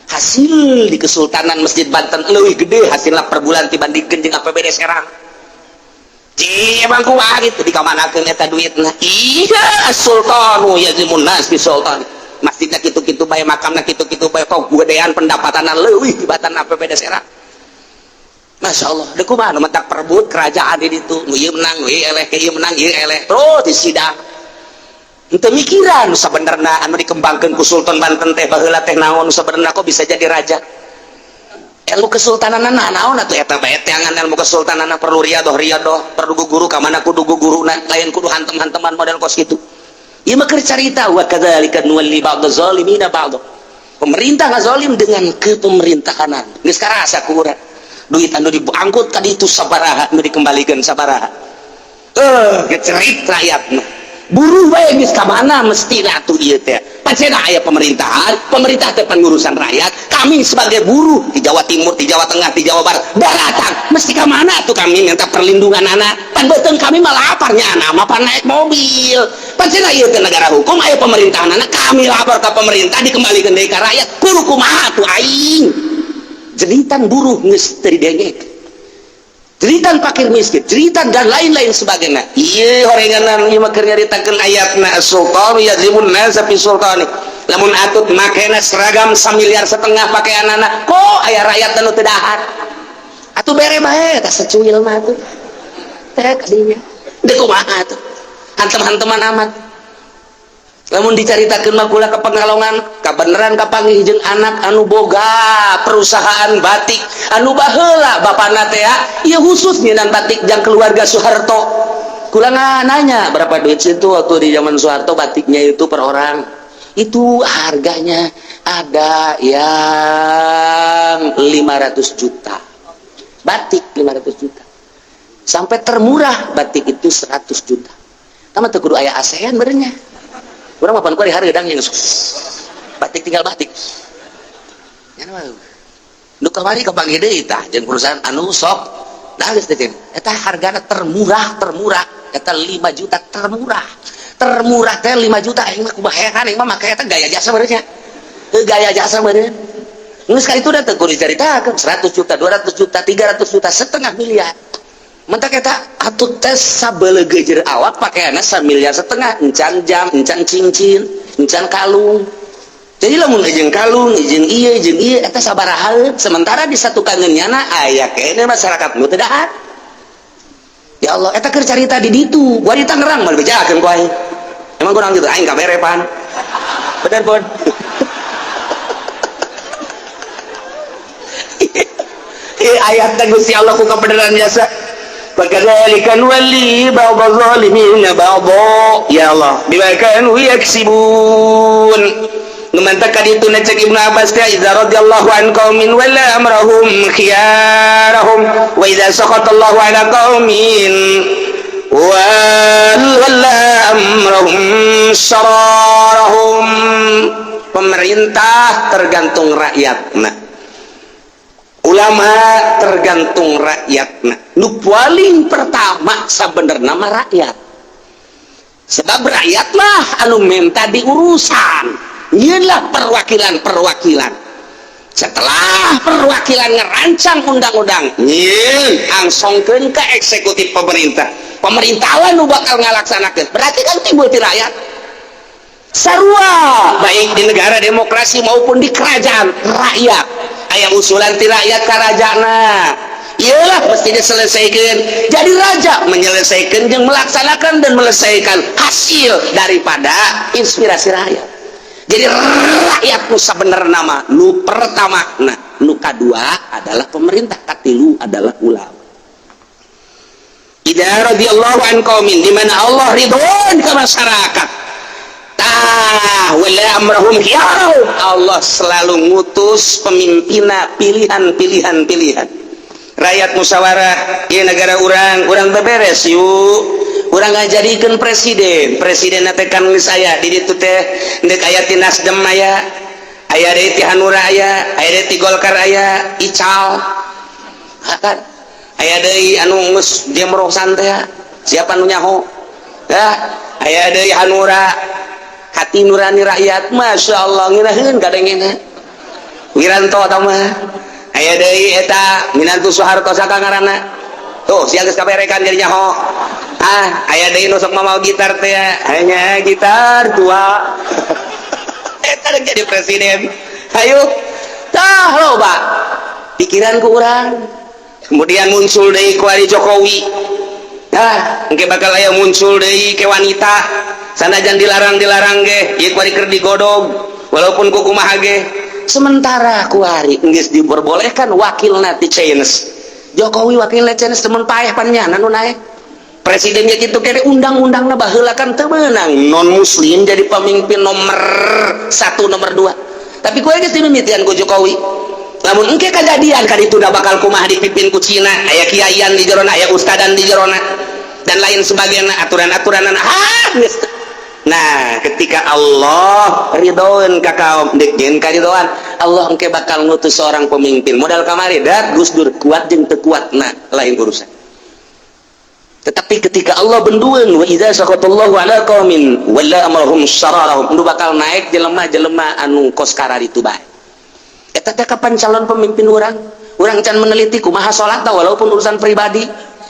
hasil di Kesultanan Masjid Banten leuwih gede hasilna per bulan dibandingkeun jeung APBD Serang emang kumaha gitu dikamanakeun eta duitna iya sultanu yazimun nas bi sultan masjidna kitu-kitu bae makamna kitu-kitu bae kok gedean pendapatanna leuwih tibatan APBD Serang Masya Allah, deku mah mentak perebut kerajaan di itu, ieu menang, ieu menang, ieu eleh, terus di sidang. Ente mikiran, sebenarnya anu dikembangkan ku Sultan Banten teh baheula teh naon sebenarnya kok bisa jadi raja. Ilmu kesultananna naon atuh eta bae teangan ilmu kesultananna perlu riadoh, perlu guru ka mana kudu guruna, lain kudu hantem-hanteman model kos kitu. Ieu mah keur carita wa kadzalika nuwalli ba'daz zalimina ba'd. Pemerintah ngazalim dengan kepemerintahanan. Geus karasa ku urang. Duit anu diangkut tadi itu sabaraha anu dikembalikan sabaraha gecerit rakyatna buruh bae geus ka mana mesti atuh ieu teh pacena aya pemerintahan pemerintah teh pengurusan rakyat kami sebagai buruh di Jawa Timur di Jawa Tengah di Jawa Barat daratan mesti ka mana atuh kami minta perlindungan anak pan beuteung kami mah laparnya anak mah pan naik mobil pacena ieu teh negara hukum aya pemerintahan anak kami lapor ka pemerintah dikembalikan deui ka rakyat kudu kumaha atuh aing jeritan buruh geus teu didengek jeritan fakir miskin jeritan dan lain-lain sebagainya ieu horenganan ieu mah keur nyaritakeun ayatna as-sultan yazlimun nas fi sultani lamun atut makena seragam 1,5 miliar pakaianana kok aya rakyat anu teu dahar atuh bere bae tah secuil mah atuh teh kadinya deuk kumaha atuh hantem-hanteman amat lamun dicaritakeun mah kula kepengalongan kabeneran kapanggih jeung anak anu boga perusahaan batik anu baheula bapana teh ieu khusus nyeunaan batik jang keluarga Soeharto kula nanya berapa duit situ waktu di zaman Soeharto batiknya itu per orang itu harganya ada yang 500 juta batik 500 juta sampai termurah batik itu 100 juta tama teu kudu aya ASEAN benernya urang mapan ku di hareudeung yang batik tinggal batik nya mah nu kamari kapanggih deui tah jeung perusahaan anu sok da geus teh eta hargana termurah eta 5 juta termurah teh 5 juta aing mah kumaha heran aing mah make eta gaya jasa benernya gaya jasa bener geus ka itu da teu kudu dicaritakeun 100 juta 200 juta 300 juta 1,5 miliar mentak eta atuh tes sabeuleuh gejer awak pakaianna 1,5 miliar encan jam encan cincin encan kalung jadi lamun jeung kalung jeung ieu eta sabaraha sementara di satu kangeunnyana aya kene masyarakat nu teu dahar ya Allah eta keur carita di ditu gua di Tangerang mah bejakeun ku aing emang kurang gitu aing kabere pan bener pun ayat Gusti Allah ku kabeneran biasa Fakadzalika nuwalli ba'daz zalimina ba'dha ya Allah bima kanu yaksibun ngemantak kaditu cek Ibnu Abbas teh idza radhiyallahu an qaumin wala amrahum khiyarahum wa idza sakhatallahu ala qaumin wala amrahum syararahum pemerintah tergantung rakyatna ulama tergantung rakyatna nu paling pertama sebenarnya mah rakyat sebab rakyat lah anu minta diurusan inilah perwakilan setelah perwakilan ngerancang undang-undang angsongkeun ke eksekutif pemerintah lah nu bakal ngalaksanakeun berarti kan timbul ti rakyat sarua baik di negara demokrasi maupun di kerajaan rakyat aya usulan ti rakyat ka rajana iyalah mesti diselesaikan jadi raja menyelesaikan dan melaksanakan dan melesaikan hasil daripada inspirasi rakyat jadi rakyat nu sabenerna nama nu pertama nah nu kadua adalah pemerintah katilu adalah ulama idza radhiyallahu an qaumin di mana Allah ridwan ke masyarakat tah wala amrahum khiyarau. Allah selalu ngutus pemimpinna pilihan rakyat musyawarah ieu negara urang beberes yuk urang ngajadikeun presiden teh kan geus aya di ditu teh deuk aya ti Nasdem aya deui ti Hanura aya deui ti Golkar aya Ical kan aya deui anu geus Demrosan teh siapa nu nyaho aya deui Hanura hati nurani rakyat Masya Allah ngiraheun kadengena Wiranto atau mah aya deui eta Minantu Soeharto saka ngaranna tuh sia geus kaberekan jadi nyaho aya deui nu sok mamau gitar teh hanya gitar tua eta jadi presiden hayu tah loba pikiran ku urang kemudian muncul deui ku ari Jokowi engke bakal aya muncul deui ke wanita sanajan dilarang ge ieu ku ari keur digodog walaupun ku kumaha ge sementara ku ari geus diperbolehkan wakilna ti Chinese Jokowi wakilna Chinese temen paeh pannya anu naik presidennya kitu kene undang-undangna baheula kan teu meunang non muslim jadi pemimpin nomor 1 nomor 2 tapi ku geus dimimitian ku Jokowi lamun engke kejadian ka ditu da bakal kumaha dipimpin ku Cina aya kiaian di jerona aya ustadan di jerona dan lain sebagainya aturan-aturanan geus. Nah ketika Allah ridhoan ka kaum degen karidoan Allah engke bakal ngutus seorang pemimpin modal kamari dat Gus Dur kuat jeung teu kuatna lain urusan tetapi ketika Allah bendueun wa idza saqatallahu ala qaumin walla amrahum syararahum nu bakal naik jelema-jelema anu koskara ditu bae eta teh kapan calon pemimpin urang can meneliti kumaha salatna walaupun urusan pribadi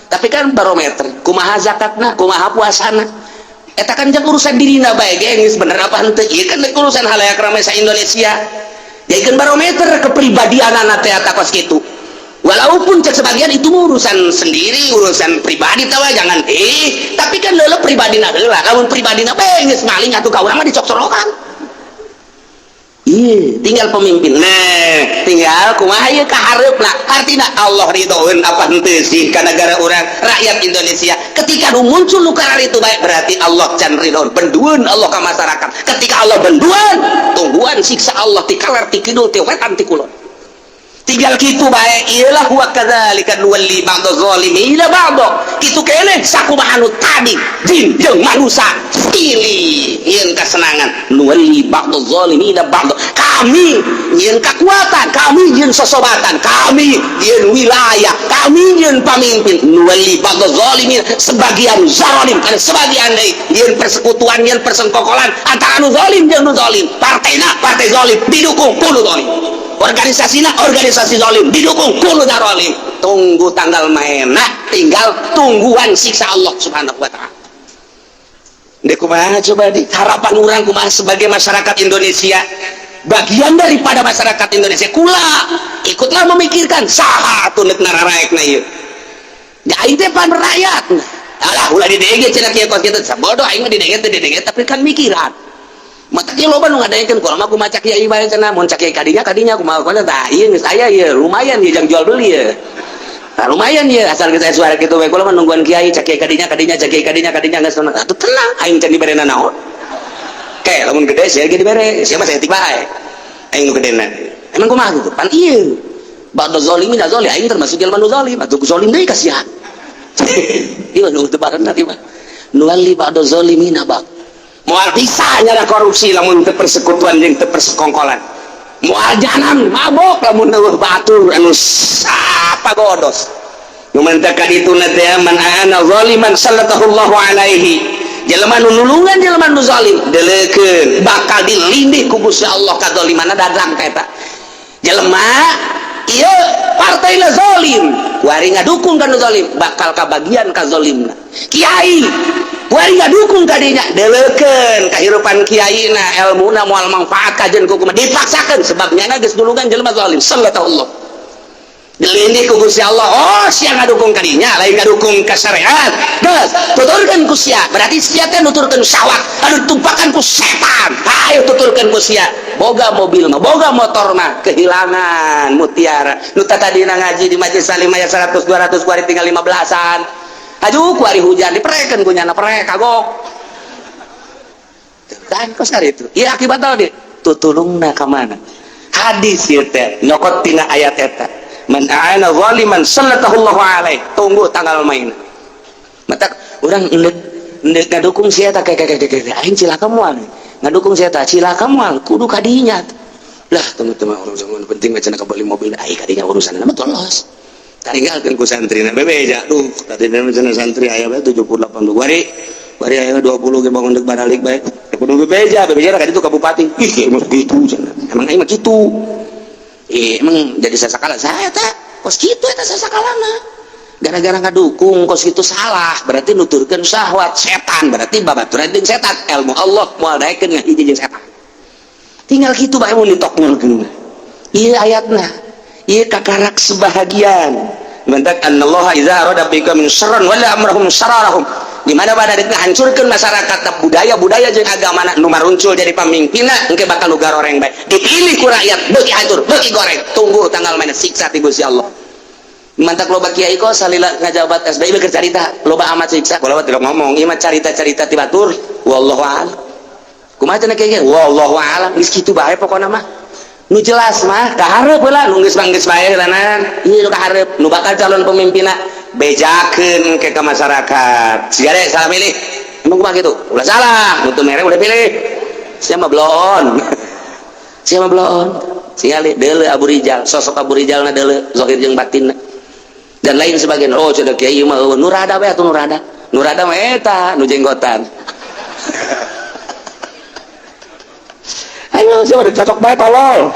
tapi kan barometer kumaha zakatna kumaha puasana eta kan jeung urusan dirina bae ge geus bener apa henteu ieu kan urusan halayak ramai sa Indonesia jadikeun barometer kepribadianana teh eta kos kitu walaupun cek sebagian itu urusan sendiri urusan pribadi tawa jangan tapi kan leuleuh pribadina heula lamun pribadina bae geus maling atuh ka urang mah dicok-corokan iya tinggal pemimpin tinggal kumaha ieu kahareupna artina Allah ridhoeun apa henteu sih ka negara urang rakyat Indonesia ketika nu muncul nu karar itu baik berarti Allah can ridhoeun bendueun Allah ka masyarakat ketika Allah bendueun tungguan siksa Allah ti kaler ti kidul ti wetan ti kulon tinggal kitu bae ialah wa kadzalika nuwalli ba'daz zalimina ba'd kitu keneh sakumaha nu tadi jin jeung manusia pilih ieun kasenangan nuwalli ba'daz zalimina ba'd kami ieun kekuatan kami ieun sosobatan kami ieun wilayah kami ieun pamimpin nuwalli ba'daz zalimin sebagian zalim kana sebagian deui ieun persekutuan ieun persengkokolan antara anu zalim jeung nu zalim partena partai zalim didukung ku nu zalim organisasi zalim didukung kulu zalim tunggu tanggal mainna tinggal tungguan siksa Allah subhanahu wa ta'ala dek kumaha coba di harapan orang kumaha sebagai masyarakat Indonesia bagian daripada masyarakat Indonesia kula ikutlah memikirkan saha tunek nararaekna ieu ya aing teh pan rakyat alah ulah didege cenah kieu kos kitu sabodo aing mah didege tapi kan mikiran mata kieu loba nu ngadaengkeun kumaha kumaha cak kiai bae cenah mun cak kiai kadinya kumaha tah ieu geus aya ieu lumayan ieu jang jual beli ieu nah, lumayan ieu asal kita suara kitu bae kula mah nungguan kiai cak kiai kadinya cak kiai kadinya geus atuh tenang aing can diberena naon ke lamun gede sia ge dibere sia mah saeutik bae aing nu gedena emang kumaha gitu pan ieu ba'da zalimin zalim aing termasuk jelema nu zalim atuh ku zalim deui ka sia ieu nu teu barena ti mah nuwalli ba'da zalimin ba'd moal bisa nyara korupsi lamun teu persekutuan jeung teu persekongkolan moal janan mabok lamun eueuh batur anu sapa godos nu mantep ka dituna teh man ana zaliman sallallahu alaihi jelema nu nulungan jelema nu zalim deleukeun bakal dilindih ku Gusti Allah ka zalimanna dagang ka eta jelema ieu partaina zalim wari ngadukung ka nu zalim bakal kabagian ka zalimna kiai wari ngadukung kadinya deleukeun kahirupan kiaina elmuna moal manfaat kajen ku kumaha dipaksakeun sebabnya geus dulungan jelema zalim sallallahu dilindih ku Gusti Allah oh sia ngadukung kadinya lain ngadukung ka syariat geus tuturkeun ku sia berarti sia teh nuturkeun syahwat anu tumpakan ku setan ayo tuturkeun ku sia boga mobil mah boga motor mah kehilangan mutiara nu tadina ngaji di majelis salim aya 100 200 kuari tinggal 15an aduh kuari hujan diprekeun ku nyana prek kagok kan kosar itu iya akibat dia tutulungna ka mana hadis ieu teh nyokot tina ayat eta man a'ana zaliman sallallahu alaihi tunggu tanggal main mata urang endek ngadukung si eta kayak aing cilaka moal ngadukung si eta cilaka moal kudu kadinya lah teman-teman orang zaman penting macam nak beli mobil aing kadinya urusan nama tolos taringgalkeun ku santrina bebeja duh tadi nama santri aya bae 78 bari aya 20 ge bangun dek balik bae kudu bebeja kaditu ka bupati ih emang gitu emang aing mah kitu emang jadi sasakala saya teh kos kitu eta sasakalana gara-gara ngadukung kos kitu salah berarti nuturkeun syahwat setan berarti babaturan jeung setan ilmu Allah moal daekeun ngahiji jeung setan tinggal kitu bae mun ditokmulkeun ieu ayatna ieu kakarak sebahagian mentak annallaha idza arada bika min syarran wala amrahum syararahum di mana pada dek ngahancurkeun masyarakat budaya jeung agama nu maruncul jadi pamimpinna engke bakal nu garoreng bae dipilih ku rakyat beuki hancur beuki goreng tunggu tanggal mana siksa ti Gusti Allah mantak loba kiai kok salila ngajabat SBY keur carita loba amat siksa loba tidak ngomong ieu mah carita-carita ti batur wallahu a'lam kumaha cenah kieu wallahu a'lam geus kitu bae pokona mah nu jelas mah kaharep heula nu geus bae heulanan ieu nu kaharep nu bakal calon pemimpinna bejakeun ke masyarakat sigare salah milih emang kumaha kitu ulah salah nu teu mere udah pilih sia mah bloon siali deuleu Abu Rijal sosok Abu Rijal na deuleu zahir jeung batinna dan lain sebagainya oh cenah kiai mah nu rada we atuh nu rada mah eta nu jenggotan ayo siapa cocok bae tolol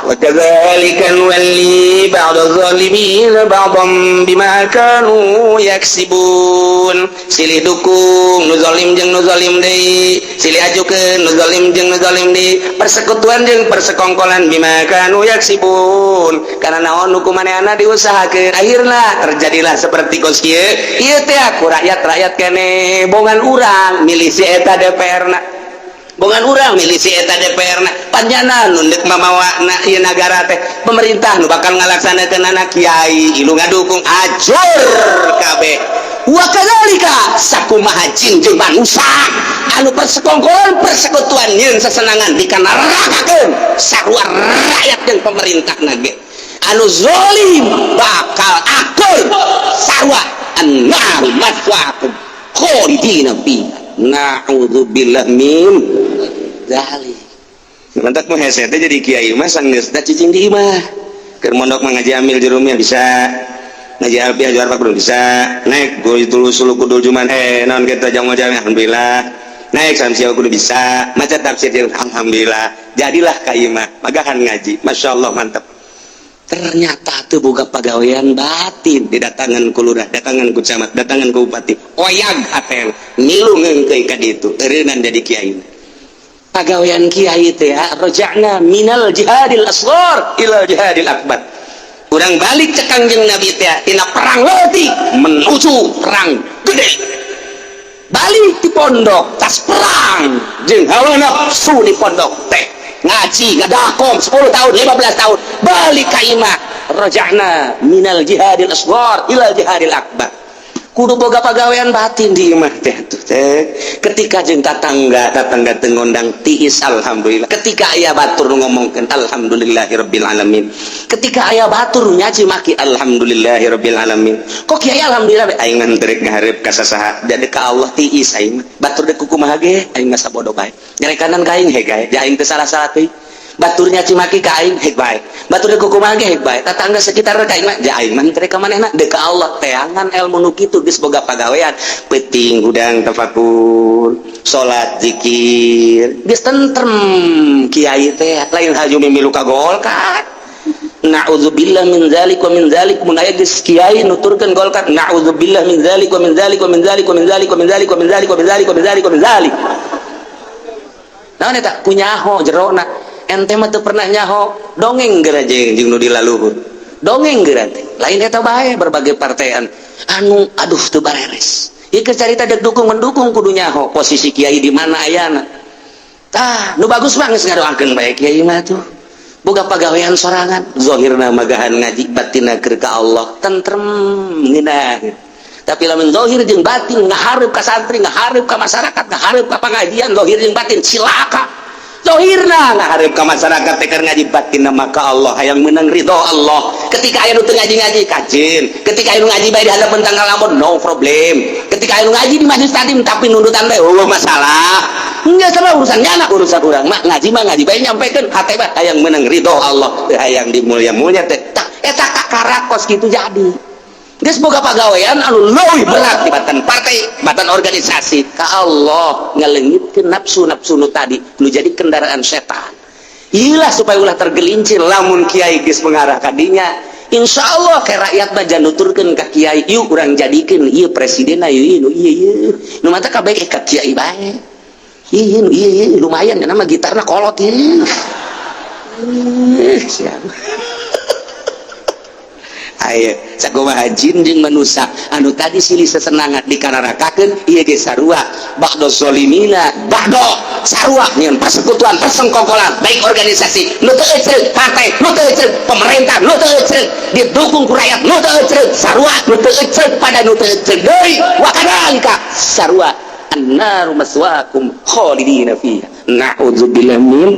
wa kadzalika nuwalli ba'dadz zalimin ba'dhum bima kanu yaksibun silih dukung nu zalim jeung nu zalim deui silih ajukeun nu zalim jeung nu zalim deui persekutuan jeung persekongkolan bima kanu yaksibun kana naon nu kumanehna diusahakeun akhirna terjadilah seperti kos kieu ieu teh aku rakyat keneh bongan urang milih si eta DPR-na bongan urang milih si eta DPR-na panjana nu deuk mamawana ieu nagara teh pemerintah nu bakal ngalaksanakeun anak kiai ilu ngadukung ajur kabeh wa kadzalika sakumaha jin jeung manusia anu persekongkolan persekutuan nyeun sasenangan dikanarakakeun sarua rakyat jeung pemerintah nage anu zalim bakal akur sarua annar maswaqum khalidina fiha na'udzubillah min dzalik mantak mah hese teh jadi kiai mah sanggeus da cicing di imah keur mondok mah ngaji amil jurumnya bisa ngaji alfiah juar pak belum bisa naik goi tulus sulu kudul juman naon kita jangan jami alhamdulillah naik samsia kudu bisa maca tafsir alhamdulillah jadilah ka imah magahan ngaji masyaallah mantap ternyata tuh boga pagawean batin didatangan ku lurah datangan ku camat datangan ku bupati oyag aten ngilu ngeungkeun ka ditu eureunnan jadi kiai pagawean kiai teh raja'na minal jihadil asghar ila jihadil akbar urang balik cek Kangjeng Nabi teh tina perang leutik menuju perang gede balik di pondok tas perang jeung hawa nafsu di pondok teh ngaji ngadakom 10 tahun 15 tahun balik ka imah raja'na minal jihadil asghar ila jihadil akbar kudu boga pagawean batin di imah teh ketika jeung tatangga teu ngondang tiis alhamdulillah ketika aya batur ngomongkeun alhamdulillahirabbil alamin ketika aya batur nyaci maki alhamdulillahirabbil alamin kok kiai alhamdulillah aing nganterek ngaharep ka sasaha jadi ka Allah tiis aing batur deuk kumaha ge aing mah sabodo bae nyari kanan ka aing heg gae aing teu salah-salah teuing batur nyaci maki ka aing heg bae batur deuk kumaha ge heg bae tatangga sekitar ka aing mah aing mah nganterek ka manehna deuk ka Allah teangan ilmu nu kitu geus boga pagawean penting hudang tafakur salat zikir geus tentrem kiai teh lain haju mimilu ka golkat na'udzubillah min dzalik wa min dzalik mun aya geus kiai nuturkeun golkat na'udzubillah min dzalik wa min dzalik wa min dzalik wa min dzalik wa min dzalik wa min dzalik wa min dzalik wa min dzalik wa min dzalik naon eta kunyaho jerona ente mah teu pernah nyaho dongeng geura jeung nu dilaluhur dongeng geura teh lain eta bae berbagai partean anu aduh teu bareres ieu carita dek dukung mendukung kudu nyaho posisi kiai di mana ayana tah nu bagus mah geus ngadoakeun bae kiai mah tuh boga pagawean sorangan zahirna magahan ngaji batinna keur ka Allah tentrem ngeunah tapi lamun zahir jeung batin ngahareup ka santri, ngahareup ka masyarakat, ngahareup ka pengajian, zahir jeung batin cilaka. Zahirna ngahareup ka masyarakat teh keur ngaji, batinna maka Allah hayang meunang ridho Allah. Ketika aya nu teu ngaji-ngaji kajen, ketika aya nu ngaji bae di hadapan tanggal lamun no problem. Ketika aya nu ngaji di majelis taklim tapi nundutan bae eueuh masalah. Enggak salah urusannya anak urusan urang mah ngaji bae nyampaikeun hate bae hayang meunang ridho Allah, teu hayang dimulya-mulya teh. Tah eta karakos kitu jadi. Geus boga pagawean anu leuwih berat di batan partai, batan organisasi ka Allah ngaleungitkeun nafsu-nafsu nu tadi nu jadi kendaraan setan. Iyalah supaya ulah tergelincir lamun kiai geus mengarah ka dinya. Insyaallah ke rakyat mah januturkeun ka kiai, yuk urang jadikeun ieu presidenna ieu ieu. Nu mata kabeh ka kiai bae. Ieu lumayan nama gitarna kolot ieu. Siap. Ayo sakumaha jin jeung manusia anu tadi silih sesenangan dikanarakakeun ieu ge sarua ba'do zolimina ba'do sarua nyeun persekutuan persengkokolan baik organisasi nu teu eceug partai nu teu eceug pemerintah nu teu eceug didukung ku rakyat nu teu eceug sarua nu teu eceug pada nu teu eceug deui wa kadzalika sarua annaru maswaakum khalidina fiha na'udzubillahi min.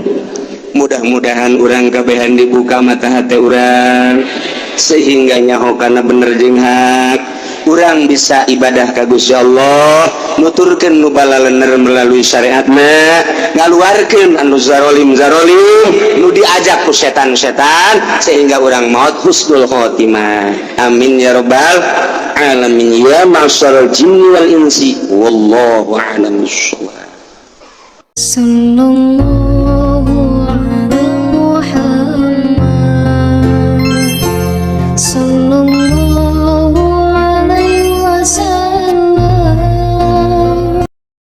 Mudah-mudahan urang kabehan dibuka mata hati urang sehingga nyaho kana bener jeung hak urang bisa ibadah ka Gusti Allah nuturkeun nu balalener melalui syariatna ngaluarkeun anu zarolim nu diajak ku setan-setan sehingga urang maut husnul khotimah. Amin ya rabbal alamin ya ma'syaral jinni wal insi wallahu a'lam bissawab.